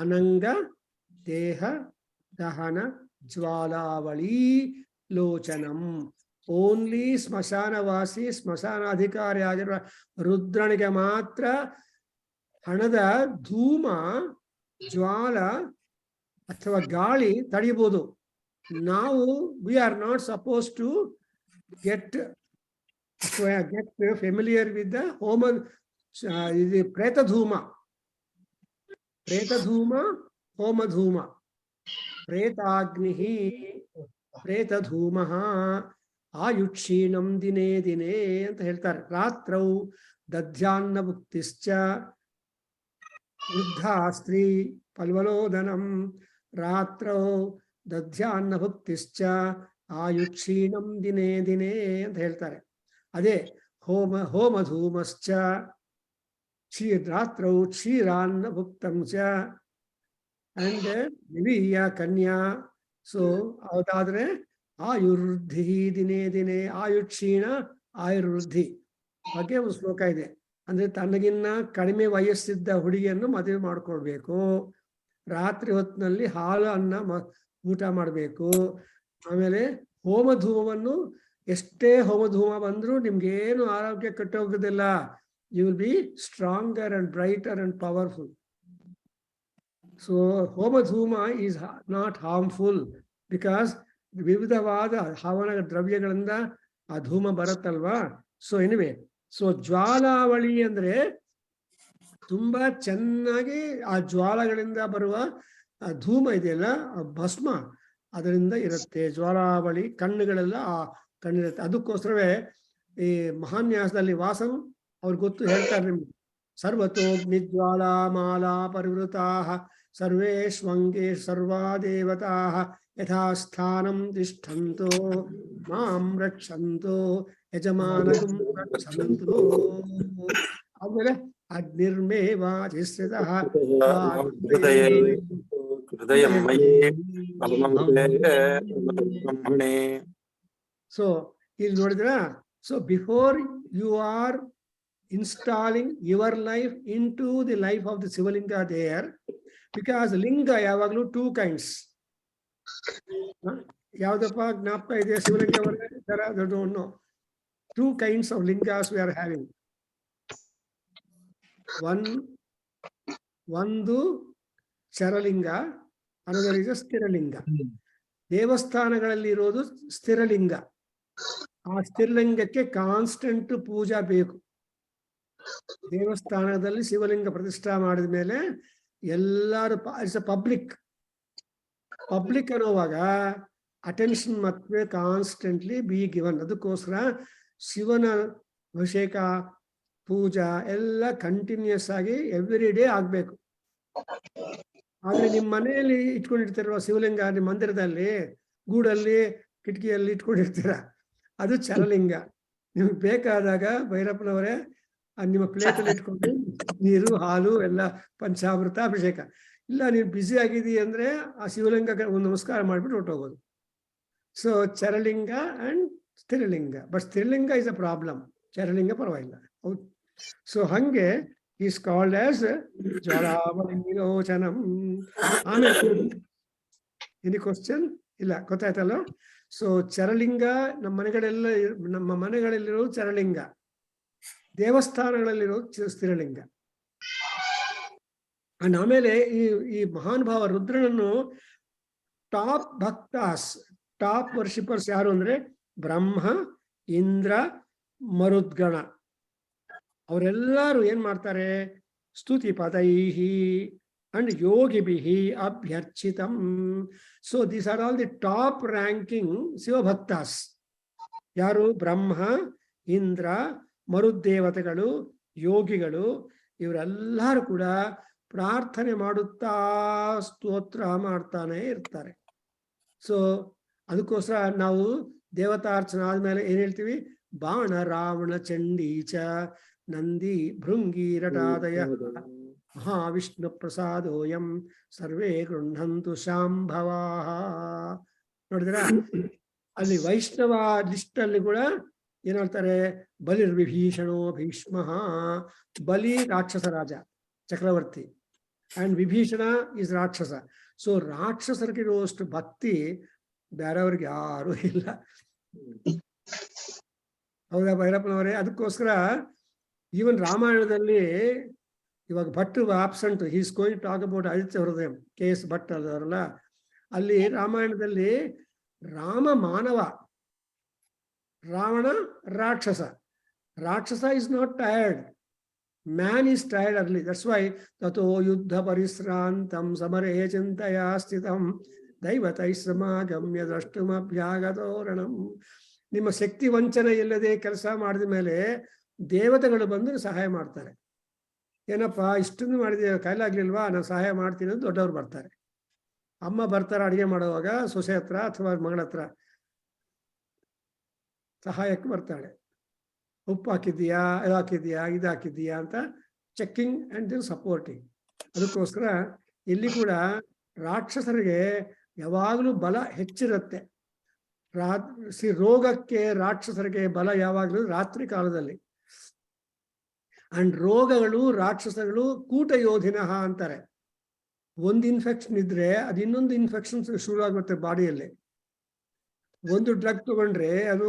Ananga Deha Dahana Jwalavali Lochanam. Only Smashanavasi, Smashana Adhikari Ajara Rudranike Matra Hanada Dhuma Jwala Athava Gali Tadibodu. Now we are not supposed to get familiar with the Homa, the Pretadhuma, Homadhuma, Pretagnihi, Pretadhumaha, Ayutshinam dine dine ಅಂತ ಹೇಳ್ತಾರೆ. ರಾತ್ರೌ ದಧ್ಯಾನ್ನ ಭುಕ್ತಿಶ್ಚ ವೃದ್ಧಾ ಸ್ತ್ರೀ ಪಲ್ವಲೋದನಂ. ರಾತ್ರೌ ದಧ್ಯಾನ್ನ ಭುಕ್ತಿಶ್ಚ ಆಯುಕ್ಷೀಣಂ ದಿನೇ ದಿನೇ ಅಂತ ಹೇಳ್ತಾರೆ. ಅದೇ ಹೋಮಧೂಮಶ್ಚ ರಾತ್ರೌ ಕ್ಷೀರಾನ್ನ ಭುಕ್ತಂ ಚ and ನಿವೀಯ Kanya. So ಅದಾದ್ರೆ ಆಯುರ್ವೃದ್ಧಿ ದಿನೇ ದಿನೇ, ಆಯುಕ್ಷೀಣ ಆಯುರ್ವೃದ್ಧಿ ಬಗ್ಗೆ ಒಂದು ಶ್ಲೋಕ ಇದೆ. ಅಂದ್ರೆ ತನಗಿನ್ನ ಕಡಿಮೆ ವಯಸ್ಸಿದ್ದ ಹುಡುಗಿಯನ್ನು ಮದುವೆ ಮಾಡ್ಕೊಳ್ಬೇಕು, ರಾತ್ರಿ ಹೊತ್ತಿನಲ್ಲಿ ಹಾಲು ಅನ್ನ ಊಟ ಮಾಡಬೇಕು. ಆಮೇಲೆ ಹೋಮಧೂಮವನ್ನು ಎಷ್ಟೇ ಹೋಮಧೂಮ ಬಂದರೂ ನಿಮ್ಗೇನು ಆರೋಗ್ಯ ಕೆಟ್ಟೋಗೋದಿಲ್ಲ. You will be stronger and brighter and powerful. So ಹೋಮಧೂಮ ಈಸ್ ನಾಟ್ ಹಾರ್ಮ್ಫುಲ್ ಬಿಕಾಸ್ ವಿವಿಧವಾದ ಹವನ ದ್ರವ್ಯಗಳಿಂದ ಆ ಧೂಮ ಬರುತ್ತಲ್ವಾ. ಸೊ ಎನಿವೆ, ಸೊ ಜ್ವಾಲಾವಳಿ ಅಂದ್ರೆ ತುಂಬಾ ಚೆನ್ನಾಗಿ ಆ ಜ್ವಾಲಗಳಿಂದ ಬರುವ ಆ ಧೂಮ ಇದೆಯಲ್ಲ, ಆ ಭಸ್ಮ ಅದರಿಂದ ಇರುತ್ತೆ. ಜ್ವಾಲಾವಳಿ ಕಣ್ಣುಗಳೆಲ್ಲ ಆ ಕಣ್ಣಿರುತ್ತೆ. ಅದಕ್ಕೋಸ್ಕರವೇ ಈ ಮಹಾನ್ಯಾಸದಲ್ಲಿ ವಾಸನ್ ಅವ್ರಿಗೆ ಗೊತ್ತು, ಹೇಳ್ತಾರೆ ನಿಮ್ಗೆ, ಸರ್ವತೋಗ್ನಿ ಜ್ವಾಲಾ ಮಾಲಾ ಪರಿವೃತಾ ಸರ್ವೇಷ್ವಂಗೇ ಸರ್ವಾ ದೇವತಾ ಯಥಾಸ್ಥಾನಂ ತಿಷ್ಠಂತೋ ಮಾಂ ರಕ್ಷಂತೋ ಯಜಮಾನಗುಂ ರಕ್ಷಂತೋ. ಆಮೇಲೆ ಅಗ್ನಿರ್ಮೇವಾಧಿಶ್ರಿತಃ ಸೊ ಇಲ್ಲಿ ನೋಡಿದ್ರ, so before you are installing your life into the life of the Sivalinga there, because ಲಿಂಗ ಯಾವಾಗಲೂ two kinds. ಯಾವ್ದಪ್ಪ ಜ್ಞಾಪಕ ಇದೆ ಶಿವಲಿಂಗ? Two kinds of lingas we are having. ಒಂದು ಚರಲಿಂಗ, another is a ಸ್ಥಿರಲಿಂಗ. ದೇವಸ್ಥಾನಗಳಲ್ಲಿ ಇರೋದು ಸ್ಥಿರಲಿಂಗ. ಆ ಸ್ಥಿರಲಿಂಗಕ್ಕೆ ಕಾನ್ಸ್ಟೆಂಟ್ ಪೂಜಾ ಬೇಕು. ದೇವಸ್ಥಾನದಲ್ಲಿ ಶಿವಲಿಂಗ ಪ್ರತಿಷ್ಠಾ ಮಾಡಿದ ಮೇಲೆ ಎಲ್ಲರೂ ಇಟ್ಸ್ ಅ ಪಬ್ಲಿಕ್ ಅನ್ನುವಾಗ ಅಟೆನ್ಷನ್ ಮತ್ತೆ ಕಾನ್ಸ್ಟೆಂಟ್ಲಿ ಬಿ ಗಿವನ್. ಅದಕ್ಕೋಸ್ಕರ ಶಿವನ ಅಭಿಷೇಕ ಪೂಜಾ ಎಲ್ಲ ಕಂಟಿನ್ಯೂಸ್ ಆಗಿ ಎವ್ರಿ ಡೇ ಆಗ್ಬೇಕು. ಆದ್ರೆ ನಿಮ್ಮ ಮನೆಯಲ್ಲಿ ಇಟ್ಕೊಂಡಿರ್ತಿರುವ ಶಿವಲಿಂಗ ನಿಮ್ಮ ಮಂದಿರದಲ್ಲಿ ಗೂಡಲ್ಲಿ ಕಿಟಕಿಯಲ್ಲಿ ಇಟ್ಕೊಂಡಿರ್ತೀರ, ಅದು ಚರಲಿಂಗ. ನಿಮ್ಗೆ ಬೇಕಾದಾಗ ಭೈರಪ್ಪನವರೇ ನಿಮ್ಮ ಪ್ಲೇಟಲ್ಲಿ ಇಟ್ಕೊಂಡು ನೀರು ಹಾಲು ಎಲ್ಲ ಪಂಚಾಮೃತ ಅಭಿಷೇಕ. ಇಲ್ಲ ನೀವು ಬ್ಯುಸಿ ಆಗಿದ್ದೀ ಅಂದ್ರೆ ಆ ಶಿವಲಿಂಗ ಒಂದು ನಮಸ್ಕಾರ ಮಾಡಿಬಿಟ್ಟು ಹೊರಟೋಗೋದು. ಸೊ ಚರಲಿಂಗ ಅಂಡ್ ಸ್ಥಿರಲಿಂಗ. ಬಟ್ ಸ್ಥಿರಲಿಂಗ ಇಸ್ ಅ ಪ್ರಾಬ್ಲಮ್, ಚರಲಿಂಗ ಪರವಾಗಿಲ್ಲ. ಹೌದು. ಸೊ ಹಂಗೆ ಈಸ್ ಕಾಲ್ಡ್ ಆಸ್ ಜ್ವಾಲಾವಲಿಂಗೋಚನಂ. ಆಮೇಲೆ ಎನಿ ಕ್ವಶನ್? ಇಲ್ಲ, ಗೊತ್ತಾಯ್ತಲ್ಲ. ಸೊ ಚರಲಿಂಗ ನಮ್ಮ ಮನೆಗಳಲ್ಲಿರೋ ಚರಲಿಂಗ, ದೇವಸ್ಥಾನಗಳಲ್ಲಿರೋ ಸ್ಥಿರಲಿಂಗ. ಅಂಡ್ ಆಮೇಲೆ ಈ ಮಹಾನುಭಾವ ರುದ್ರನನ್ನು ಟಾಪ್ ಭಕ್ತಾಸ್, ಟಾಪ್ ವರ್ಷಿಪರ್ಸ್ ಯಾರು ಅಂದ್ರೆ ಬ್ರಹ್ಮ, ಇಂದ್ರ, ಮರುದ್ಗಣ. ಅವರೆಲ್ಲರೂ ಏನ್ ಮಾಡ್ತಾರೆ? ಸ್ತುತಿ ಪದೈಹಿ ಅಂಡ್ ಯೋಗಿಭಿಹಿ ಅಭ್ಯರ್ಚಿತಂ. So these are all the top ranking ಶಿವಭಕ್ತಾಸ್. ಯಾರು? ಬ್ರಹ್ಮ, ಇಂದ್ರ, ಮರುದೇವತೆಗಳು, ಯೋಗಿಗಳು, ಇವರೆಲ್ಲರೂ ಕೂಡ ಪ್ರಾರ್ಥನೆ ಮಾಡುತ್ತಾ ಸ್ತೋತ್ರ ಮಾಡ್ತಾನೆ ಇರ್ತಾರೆ. ಸೊ ಅದಕ್ಕೋಸ್ಕರ ನಾವು ದೇವತಾರ್ಚನೆ ಆದ್ಮೇಲೆ ಏನ್ ಹೇಳ್ತೀವಿ? ಬಾಣ ರಾವಣ ಚಂಡೀಚ ನಂದಿ ಭೃಂಗಿ ರಟಾದಯ ಮಹಾವಿಷ್ಣು ಪ್ರಸಾದೋಯಂ ಸರ್ವೇ ಗೃಹಂತು ಶಾಂಭವಾ. ನೋಡಿದ್ರ ಅಲ್ಲಿ ವೈಷ್ಣವ ಲಿಸ್ಟ್ ಅಲ್ಲಿ ಕೂಡ ಏನ್ ಹೇಳ್ತಾರೆ? ಬಲಿರ್ವಿಭೀಷಣೋ ಭೀಷ್ಮ. ಬಲಿ ರಾಕ್ಷಸ ರಾಜ, ಚಕ್ರವರ್ತಿ, ಅಂಡ್ ವಿಭೀಷಣ ಇಸ್ ರಾಕ್ಷಸ. ಸೊ ರಾಕ್ಷಸರಿಗಿರುವಷ್ಟು ಭಕ್ತಿ ಬೇರೆಯವ್ರಿಗೆ ಯಾರು ಇಲ್ಲ. ಹೌದಾ ಭೈರಪ್ಪನವರೇ? ಅದಕ್ಕೋಸ್ಕರ ಈವನ್ ರಾಮಾಯಣದಲ್ಲಿ ಇವಾಗ Bhat absent, he is going talk about Aditya ಹೃದಯ, KS ಭಟ್ ಅದರಲ್ಲ. ಅಲ್ಲಿ ರಾಮಾಯಣದಲ್ಲಿ ರಾಮ ಮಾನವ, ರಾವಣ ರಾಕ್ಷಸ. ರಾಕ್ಷಸ is not tired, man is tired early. That's why ತಥೋ ಯುದ್ಧ ಪರಿಶ್ರಾಂತಂ ಸಮರೇ ಚಿಂತೆಯ ಸ್ಥಿತಂ ದೈವತೈಶ್ರಮಾಗಮ್ಯ ದ್ರಷ್ಟುಮಭ್ಯಾಗತೋರಣಂ. ನಿಮ್ಮ ಶಕ್ತಿ ವಂಚನೆ ಇಲ್ಲದೆ ಕೆಲಸ ಮಾಡಿದ ಮೇಲೆ ದೇವತೆಗಳು ಬಂದು ಸಹಾಯ ಮಾಡ್ತಾರೆ. ಏನಪ್ಪಾ ಇಷ್ಟನ್ನು ಮಾಡಿದ ಕೈಲಾಗ್ಲಿಲ್ವಾ, ನಾನು ಸಹಾಯ ಮಾಡ್ತೀನಿ ಅಂತ ದೊಡ್ಡವ್ರು ಬರ್ತಾರೆ. ಅಮ್ಮ ಬರ್ತಾರೆ ಅಡುಗೆ ಮಾಡುವಾಗ ಸೊಸೆ ಹತ್ರ ಅಥವಾ ಮಗಳ ಹತ್ರ ಸಹಾಯಕ್ಕೆ ಬರ್ತಾಳೆ. ಉಪ್ಪು ಹಾಕಿದ್ದೀಯಾ, ಇದು ಹಾಕಿದ್ದೀಯಾ ಅಂತ ಚೆಕ್ಕಿಂಗ್ ಅಂಡ್ ದೆನ್ ಸಪೋರ್ಟಿಂಗ್. ಅದಕ್ಕೋಸ್ಕರ ಇಲ್ಲಿ ಕೂಡ ರಾಕ್ಷಸರಿಗೆ ಯಾವಾಗಲೂ ಬಲ ಹೆಚ್ಚಿರುತ್ತೆ. ರೋಗಕ್ಕೆ ರಾಕ್ಷಸರಿಗೆ ಬಲ ಯಾವಾಗಲೂ ರಾತ್ರಿ ಕಾಲದಲ್ಲಿ. ಅಂಡ್ ರೋಗಗಳು ರಾಕ್ಷಸಗಳು ಕೂಟ ಯೋಧಿನಃ ಅಂತಾರೆ. ಒಂದು ಇನ್ಫೆಕ್ಷನ್ ಇದ್ರೆ ಅದು ಇನ್ನೊಂದು ಇನ್ಫೆಕ್ಷನ್ ಶುರು ಆಗುತ್ತೆ ಬಾಡಿಯಲ್ಲಿ. ಒಂದು ಡ್ರಗ್ ತಗೊಂಡ್ರೆ ಅದು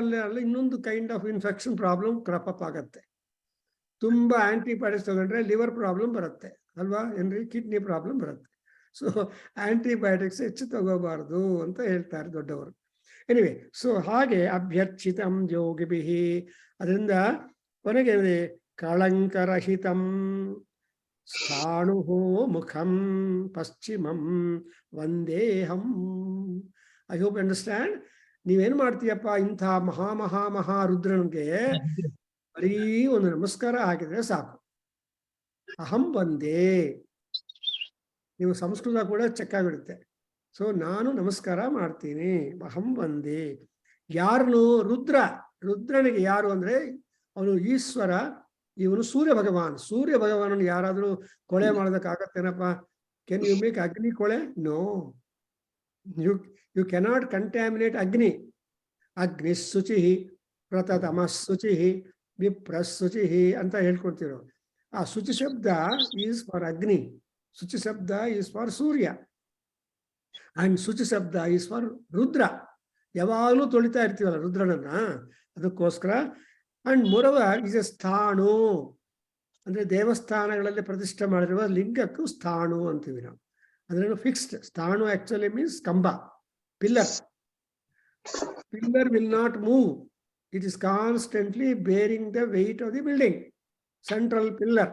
ಅಲ್ಲ ಇನ್ನೊಂದು kind of infection problem crop ಆಗತ್ತೆ. ತುಂಬಾ ಆಂಟಿಬಯೋಟಿಕ್ಸ್ ತಗೊಂಡ್ರೆ ಲಿವರ್ ಪ್ರಾಬ್ಲಮ್ ಬರುತ್ತೆ ಅಲ್ವಾ ಏನ್ರಿ, ಕಿಡ್ನಿ ಪ್ರಾಬ್ಲಮ್ ಬರುತ್ತೆ. ಸೊ ಆಂಟಿಬಯೋಟಿಕ್ಸ್ ಹೆಚ್ಚು ತಗೋಬಾರ್ದು ಅಂತ ಹೇಳ್ತಾರೆ ದೊಡ್ಡವರು. ಎನಿವೆ, ಸೊ ಹಾಗೆ ಅಭ್ಯರ್ಚಿತಂ ಯೋಗಿಭಿಹಿ, ಅದರಿಂದ ಕೊನೆಗೆ ಕಳಂಕರಹಿತಂ ಸ್ಥಾಣುಹೋ ಮುಖಂ ಪಶ್ಚಿಮಂ ವಂದೇಹಂ. I hope understand. ನೀವೇನ್ ಮಾಡ್ತೀಯಪ್ಪ, ಇಂಥ ಮಹಾ ರುದ್ರನಿಗೆ ಬರೀ ಒಂದು ನಮಸ್ಕಾರ ಹಾಕಿದ್ರೆ ಸಾಕು. ಅಹಂ ವಂದೇ. ನೀವು ಸಂಸ್ಕೃತ ಕೂಡ ಚೆಕ್ ಆಗಿಬಿಡುತ್ತೆ. ಸೊ ನಾನು ನಮಸ್ಕಾರ ಮಾಡ್ತೀನಿ, ಅಹಂ ವಂದೇ. ಯಾರನು? ರುದ್ರನಿಗೆ ಯಾರು ಅಂದ್ರೆ ಅವನು ಈಶ್ವರ, ಇವನು ಸೂರ್ಯ ಭಗವಾನ್. ಸೂರ್ಯ ಭಗವಾನನ್ನು ಯಾರಾದ್ರೂ ಕೊಳೆ ಮಾಡೋದಕ್ಕಾಗತ್ತೇನಪ್ಪ? ಕೆನ್ ಯು ಮೇಕ್ ಅಗ್ನಿ ಕೊಳೆ? ನೋ, ಯು ಕೆನಾಟ್ ಕಂಟ್ಯಾಮಿನೇಟ್ ಅಗ್ನಿ. ಅಗ್ನಿ ಶುಚಿ ಪ್ರತತಮ ಶುಚಿ ವಿಪ್ರಶುಚಿ ಅಂತ ಹೇಳ್ಕೊಡ್ತಿರೋ. ಆ ಶುಚಿ ಶಬ್ದ ಈಸ್ ಫಾರ್ ಅಗ್ನಿ, ಶುಚಿ ಶಬ್ದ ಈಸ್ ಫಾರ್ ಸೂರ್ಯ, ಅಂಡ್ ಶುಚಿ ಶಬ್ದ ಈಸ್ ಫಾರ್ ರುದ್ರ. ಯಾವಾಗಲೂ ತೊಳಿತಾ ಇರ್ತೀವಲ್ಲ ರುದ್ರನನ್ನ, ಅದಕ್ಕೋಸ್ಕರ. ಅಂಡ್ ಮೋರವರ್ ಈಸ್ ಎ ಸ್ಥಾಣು, ಅಂದ್ರೆ ದೇವಸ್ಥಾನಗಳಲ್ಲಿ ಪ್ರತಿಷ್ಠೆ ಮಾಡಿರುವ ಲಿಂಗಕ್ಕೂ ಸ್ಥಾಣು ಅಂತೀವಿ ನಾವು. ಅಂದ್ರೆ ಫಿಕ್ಸ್ಡ್. ಸ್ಥಾಣು ಆಕ್ಚುಲಿ ಮೀನ್ಸ್ ಕಂಬ, pillar. Pillar will not move, it is constantly bearing the weight of the building, central pillar.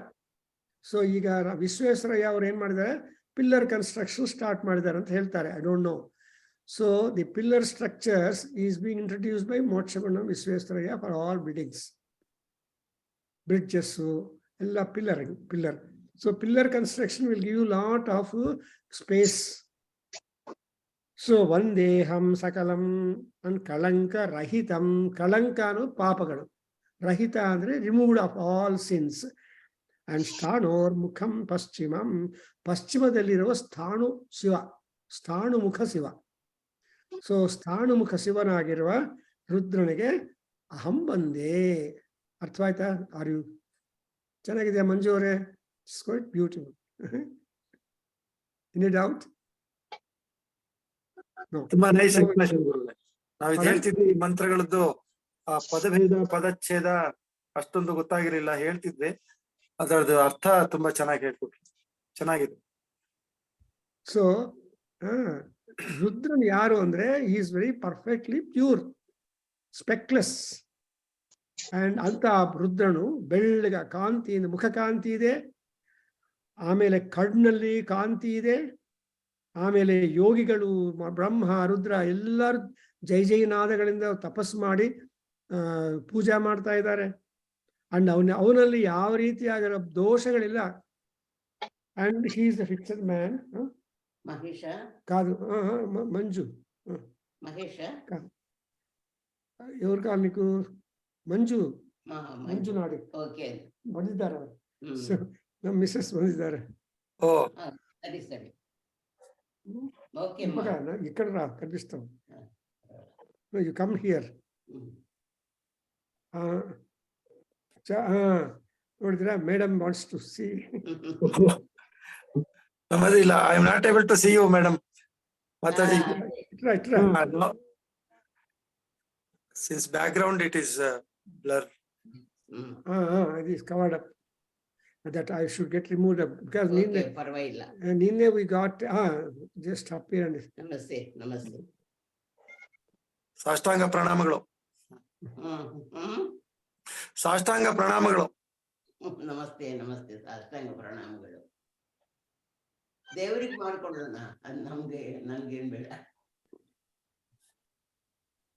So ಈಗ ವಿಶ್ವೇಶ್ವರಯ್ಯ ಅವ್ರು ಏನ್ ಮಾಡಿದ್ದಾರೆ, ಪಿಲ್ಲರ್ ಕನ್ಸ್ಟ್ರಕ್ಷನ್ ಸ್ಟಾರ್ಟ್ ಮಾಡಿದ್ದಾರೆ ಅಂತ ಹೇಳ್ತಾರೆ. I don't know. So the pillar structures is being introduced by Mokshagundam Visvesvaraya for all buildings, bridges ಎಲ್ಲ pillar. So pillar construction will give you lot of space. So ವಂದೇಹಂ ಸಕಲಂ ಅಂಡ್ ಕಳಂಕ ರಹಿತಂ. ಕಳಂಕನು ಪಾಪಗಳು, ರಹಿತ ಅಂದ್ರೆ removed of all sins. And ಸ್ಥಾಣೋರ್ ಮುಖಂ ಪಶ್ಚಿಮಂ. ಪಶ್ಚಿಮದಲ್ಲಿರುವ ಸ್ಥಾಣು ಶಿವ, ಸ್ಥಾಣುಮುಖ ಶಿವ. ಸೊ ಸ್ಥಾಣುಮುಖ ಶಿವನಾಗಿರುವ ರುದ್ರನಿಗೆ ಅಹಂ ವಂದೇ. ಅರ್ಥವಾಯ್ತಾ? Are you? ಚೆನ್ನಾಗಿದೆಯಾ ಮಂಜು ಅವರೇ? It's quite beautiful. Any doubt? ತುಂಬಾ ನೈಸ್ ಎಕ್ಸ್ಪ್ಲೇಷನ್. ನಾವು ಹೇಳ್ತಿದ್ವಿ ಈ ಮಂತ್ರಗಳದ್ದು ಪದಭೇದ ಪದಚ್ಛೇದ ಅಷ್ಟೊಂದು ಗೊತ್ತಾಗಿರ್ಲಿಲ್ಲ, ಹೇಳ್ತಿದ್ವಿ. ಅದರದ್ದು ಅರ್ಥ ತುಂಬಾ ಚೆನ್ನಾಗಿ ಹೇಳ್ಕೊಟ್ರು, ಚೆನ್ನಾಗಿದೆ. ಸೊ ರುದ್ರನ್ ಯಾರು ಅಂದ್ರೆ is very perfectly pure, speckless. And ಅಂತ ರುದ್ರನು ಬೆಳ್ಳಗ ಕಾಂತಿಯಿಂದ, ಮುಖ ಕಾಂತಿ ಇದೆ, ಆಮೇಲೆ ಕಣ್ಣಲ್ಲಿ ಕಾಂತಿ ಇದೆ, ಆಮೇಲೆ ಯೋಗಿಗಳು ಬ್ರಹ್ಮ ರುದ್ರ ಎಲ್ಲರೂ ಜೈನಾದಗಳಿಂದ ತಪಸ್ಸು ಮಾಡಿ ಪೂಜಾ ಮಾಡ್ತಾ ಇದ್ದಾರೆ. ಅಂಡ್ ಅವನಲ್ಲಿ ಯಾವ ರೀತಿಯಾಗಿರೋ ದೋಷಗಳಿಲ್ಲ. And he is the fixed man. Mahesha ಕಾದು ಮಂಜು ಮಹೇಶ ಇವ್ರ ಕಾಲನಿಕು ಮಂಜು ನಾಡಿ ಓಕೆ ಬಂದಿದ್ದಾರೆ. ನಮ್ಮ ಮಿಸ್ಸಸ್ ಬಂದಿದ್ದಾರೆ. ಓ ಸರಿ ಸರಿ ಓಕೆ ఇక్కడ రా కనిపిస్తాం. You come here. ನೋಡಿದ್ರಾ, ಮೇಡಮ್ ವಾಂಟ್ಸ್ ಟು ಸಿ. ಇಲ್ಲ, I am not able to see you madam. ಮಾತಾಡಿ. Since background it is blur. it is covered up. That I should get removed because ninne we got just up here and ನಮಸ್ತೆ ಸಾಷ್ಟಾಂಗ ಪ್ರಣಾಮಗಳು. ಸಾಷ್ಟಾಂಗ ಪ್ರಣಾಮಗಳು. ನಮಸ್ತೆ ಸಾಷ್ಟಾಂಗ ಪ್ರಣಾಮಗಳು. ದೇವರಿಗೆ ಮಾಡ್ಕೊಳ್ಳೋಣ, ಅದು ನನ್ಗೇನ್ ಬೇಡ.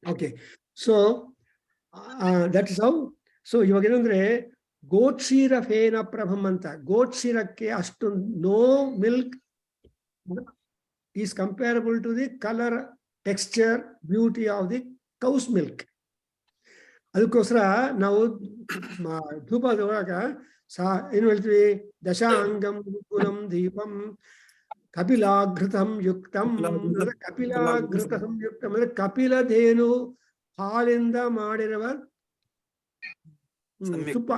Okay, so that is how. So ಇವಾಗ ಏನಂದ್ರೆ ಗೋಕ್ಷೀರ ಫೇನ ಪ್ರಭಂ ಅಂತ, ಗೋಕ್ಷೀರಕ್ಕೆ ಅಷ್ಟು no milk is comparable to the colour, texture, beauty of the cow's milk. ಅದಕ್ಕೋಸ್ಕರ ನಾವು ಧೂಪದೊಳಗ ಏನು ಹೇಳ್ತೀವಿ, ದಶಾಂಗಂ ಗುಣಂ ದೀಪಂ ಕಪಿಲಾಘೃತಂ ಯುಕ್ತಂ. ಕಪಿಲಾಘೃತ ಸಂಯುಕ್ತಂ ಅಂದ್ರೆ ಕಪಿಲಧೇನು ಹಾಲಿಂದ ಮಾಡಿರುವ ತುಪ್ಪ.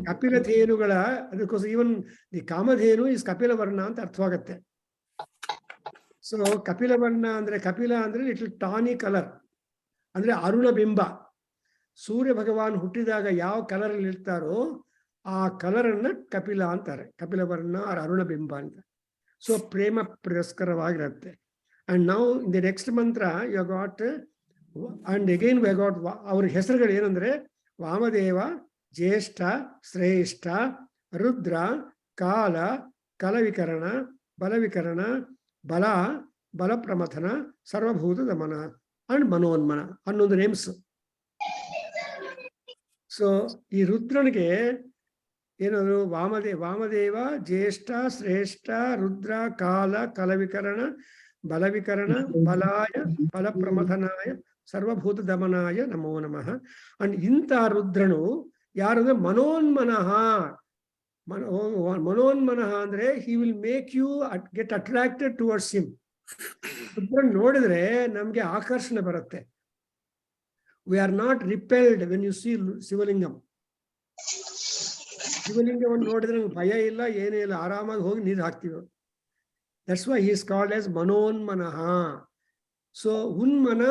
ಕಪಿಲಧೇನುಗಳ, ಅದಕ್ಕೋಸ್ಕರ even the Kamadhenu is Kapila ವರ್ಣ ಅಂತ ಅರ್ಥವಾಗತ್ತೆ. ಸೊ ಕಪಿಲ ವರ್ಣ ಅಂದ್ರೆ ಕಪಿಲ ಅಂದ್ರೆ ಲಿಟಲ್ ಟಾನಿ ಕಲರ್ ಅಂದ್ರೆ ಅರುಣ ಬಿಂಬ. ಸೂರ್ಯ ಭಗವಾನ್ ಹುಟ್ಟಿದಾಗ ಯಾವ ಕಲರ್ ಅಲ್ಲಿ ಇರ್ತಾರೋ ಆ ಕಲರ್ ಅನ್ನ ಕಪಿಲ ಅಂತಾರೆ, ಕಪಿಲ ವರ್ಣ ಅರುಣ ಬಿಂಬ ಅಂತ. ಸೊ ಪ್ರೇಮ ಪುರಸ್ಕರವಾಗಿರುತ್ತೆ. And now in the next mantra you got and again we got ಅವ್ರ ಹೆಸರುಗಳು ಏನಂದ್ರೆ ವಾಮದೇವ, ಜ್ಯೇಷ್ಠ, ಶ್ರೇಷ್ಠ, ರುದ್ರ, ಕಾಲ, ಕಲವಿಕರಣ, ಬಲವಿಕರಣ, ಬಲ, ಬಲಪ್ರಮಥನ, ಸರ್ವಭೂತ ದಮನ ಅಂಡ್ ಮನೋನ್ಮನ ಅನ್ನೊಂದು ನೇಮ್ಸ್. ಸೊ ಈ ರುದ್ರನಿಗೆ ಏನದು ವಾಮದೇವ, ಜ್ಯೇಷ್ಠ, ಶ್ರೇಷ್ಠ, ರುದ್ರ, ಕಾಲ, ಕಲವಿಕರಣ, ಬಲವಿಕರಣ, ಬಲಾಯ, ಬಲಪ್ರಮಥನಾಯ, ಸರ್ವಭೂತ ದಮನಾಯ ನಮೋ ನಮಃ. ಅಂಡ್ ಇಂಥ ರುದ್ರನು ಯಾರಂದ್ರೆ ಮನೋನ್ಮನಃ. ಮನೋನ್ಮನಃ ಅಂದ್ರೆ he will make you get attracted towards him. ರುದ್ರನ್ ನೋಡಿದ್ರೆ ನಮ್ಗೆ ಆಕರ್ಷಣೆ ಬರುತ್ತೆ. We are not repelled when you see Shivalingam. ಶಿವಲಿಂಗವನ್ನು ನೋಡಿದ್ರೆ ನಮ್ಗೆ ಭಯ ಇಲ್ಲ, ಏನೇ ಇಲ್ಲ, ಆರಾಮಾಗಿ ಹೋಗಿ ನೀರು ಹಾಕ್ತೀವಿ. That's why he is called as Manonmana. So ಉನ್ಮನ,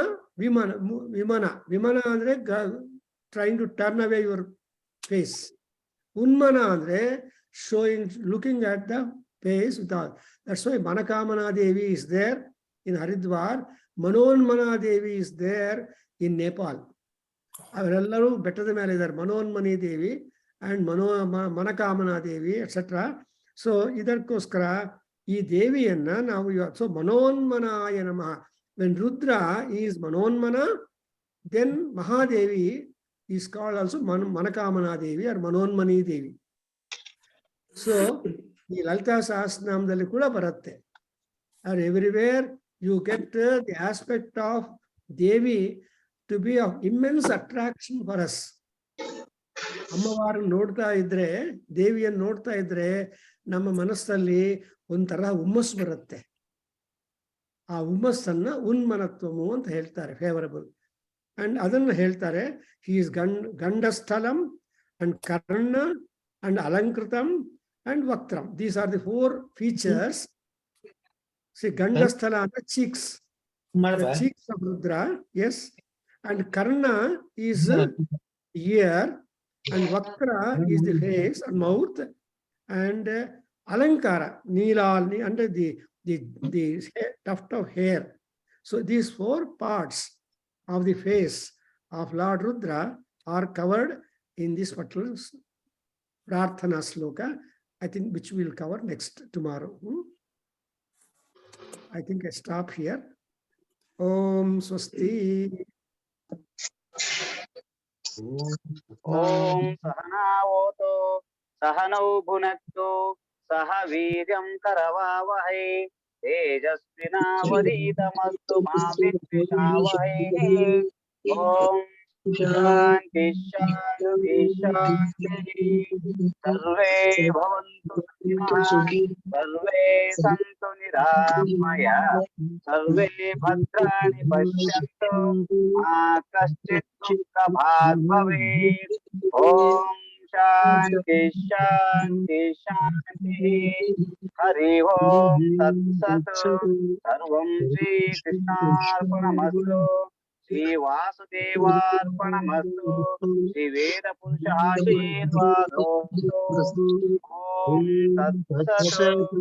ವಿಮನ. ವಿಮನ ಅಂದ್ರೆ trying to turn away your face. ಉನ್ಮನ ಅಂದ್ರೆ showing, looking at the face without. That's why Manakamana Devi is there in Haridwar, Manonmana Devi is there in Nepal. ಅವರೆಲ್ಲರೂ ಬೆಟ್ಟದ ಮೇಲೆ ಇದ್ದಾರೆ, Manonmani Devi and Manakamana Devi etcetera. So ಇದಕ್ಕೋಸ್ಕರ ಈ ದೇವಿಯನ್ನ ನಾವು ಸೊ ಮನೋನ್ಮನಾಯ ನಮಃ. When Rudra is Manonmana, then Mahadevi is called also Manakamana Devi or Manonmani Devi. So ಈ ಲಲಿತಾ ಸಹಸ್ರನಾಮದಲ್ಲಿ ಕೂಡ ಬರುತ್ತೆ. Or everywhere you get the aspect of Devi to be of immense attraction for us. ಅಮ್ಮವಾರನ್ನು ನೋಡ್ತಾ ಇದ್ರೆ, ದೇವಿಯನ್ನು ನೋಡ್ತಾ ಇದ್ರೆ ನಮ್ಮ ಮನಸ್ಸಲ್ಲಿ ಒಂಥರ ಹುಮ್ಮಸ್ಸು ಬರುತ್ತೆ. ಆ ಹುಮ್ಮಸ್ಸನ್ನ ಉನ್ಮನತ್ವಮು ಅಂತ ಹೇಳ್ತಾರೆ, ಫೇವರಬಲ್. ಅಂಡ್ ಅದನ್ನು ಹೇಳ್ತಾರೆ, ಹಿ ಇಸ್ ಗಂಡಸ್ಥಲಂ ಅಂಡ್ ಕರ್ಣ ಅಂಡ್ ಅಲಂಕೃತಂ ಅಂಡ್ ವಕ್ತ್ರಂ. These are the 4 features. ಗಂಡಸ್ಥಲ ಅಂದ್ರೆ cheeks, cheeks of Rudra, yes. And Karna is ear, and Vakra is the face and mouth, and Alankara, Neelal, under the tuft of hair. So these 4 parts of the face of Lord Rudra are covered in this particular Prarthana Sloka, I think, which we'll cover tomorrow. I think I stop here. Om Swasti. ಓಂ ಸಹನಾವೋತು ಸಹನೌ ಭುನಕ್ತು ಸಹ ವೀರ್ಯಂ ಕರವಾವಹೈ ತೇಜಸ್ವಿನಾವಧೀತಮಸ್ತು ಮಾ ವಿದ್ವಿಷಾವಹೈ. ಓಂ ಶಾಂತಿ ಶಾಂತಿ ಶಾಂತಿ. ಸರ್ವೇ ಭವಂತು ಸುಖಿನಃ, ಸರ್ವೇ ಸಂತು ನಿರಾಮಯಃ, ಸರ್ವೇ ಭದ್ರಾಣಿ ಪಶ್ಯಂತು ಮಾ ಕಶ್ಚಿತ್ ದುಃಖಭಾಗ್ ಭವೇತ್. ಓಂ ಶಾಂತಿ ಶಾಂತಿ ಶಾಂತಿ. ಹರಿ ಓಂ ತತ್ಸತ್. ಸರ್ವಂ ಶ್ರೀ ಕೃಷ್ಣಾರ್ಪಣಮಸ್ತು. ಶ್ರೀ ವಾಸುದೇವಾರ್ಪಣಮಸ್ತು. ಶ್ರೀ ವೇದ ಪುರುಷಾಶೀರ್ವಾದೋಸ್ತು. ಓಂ ತತ್ಸತ್.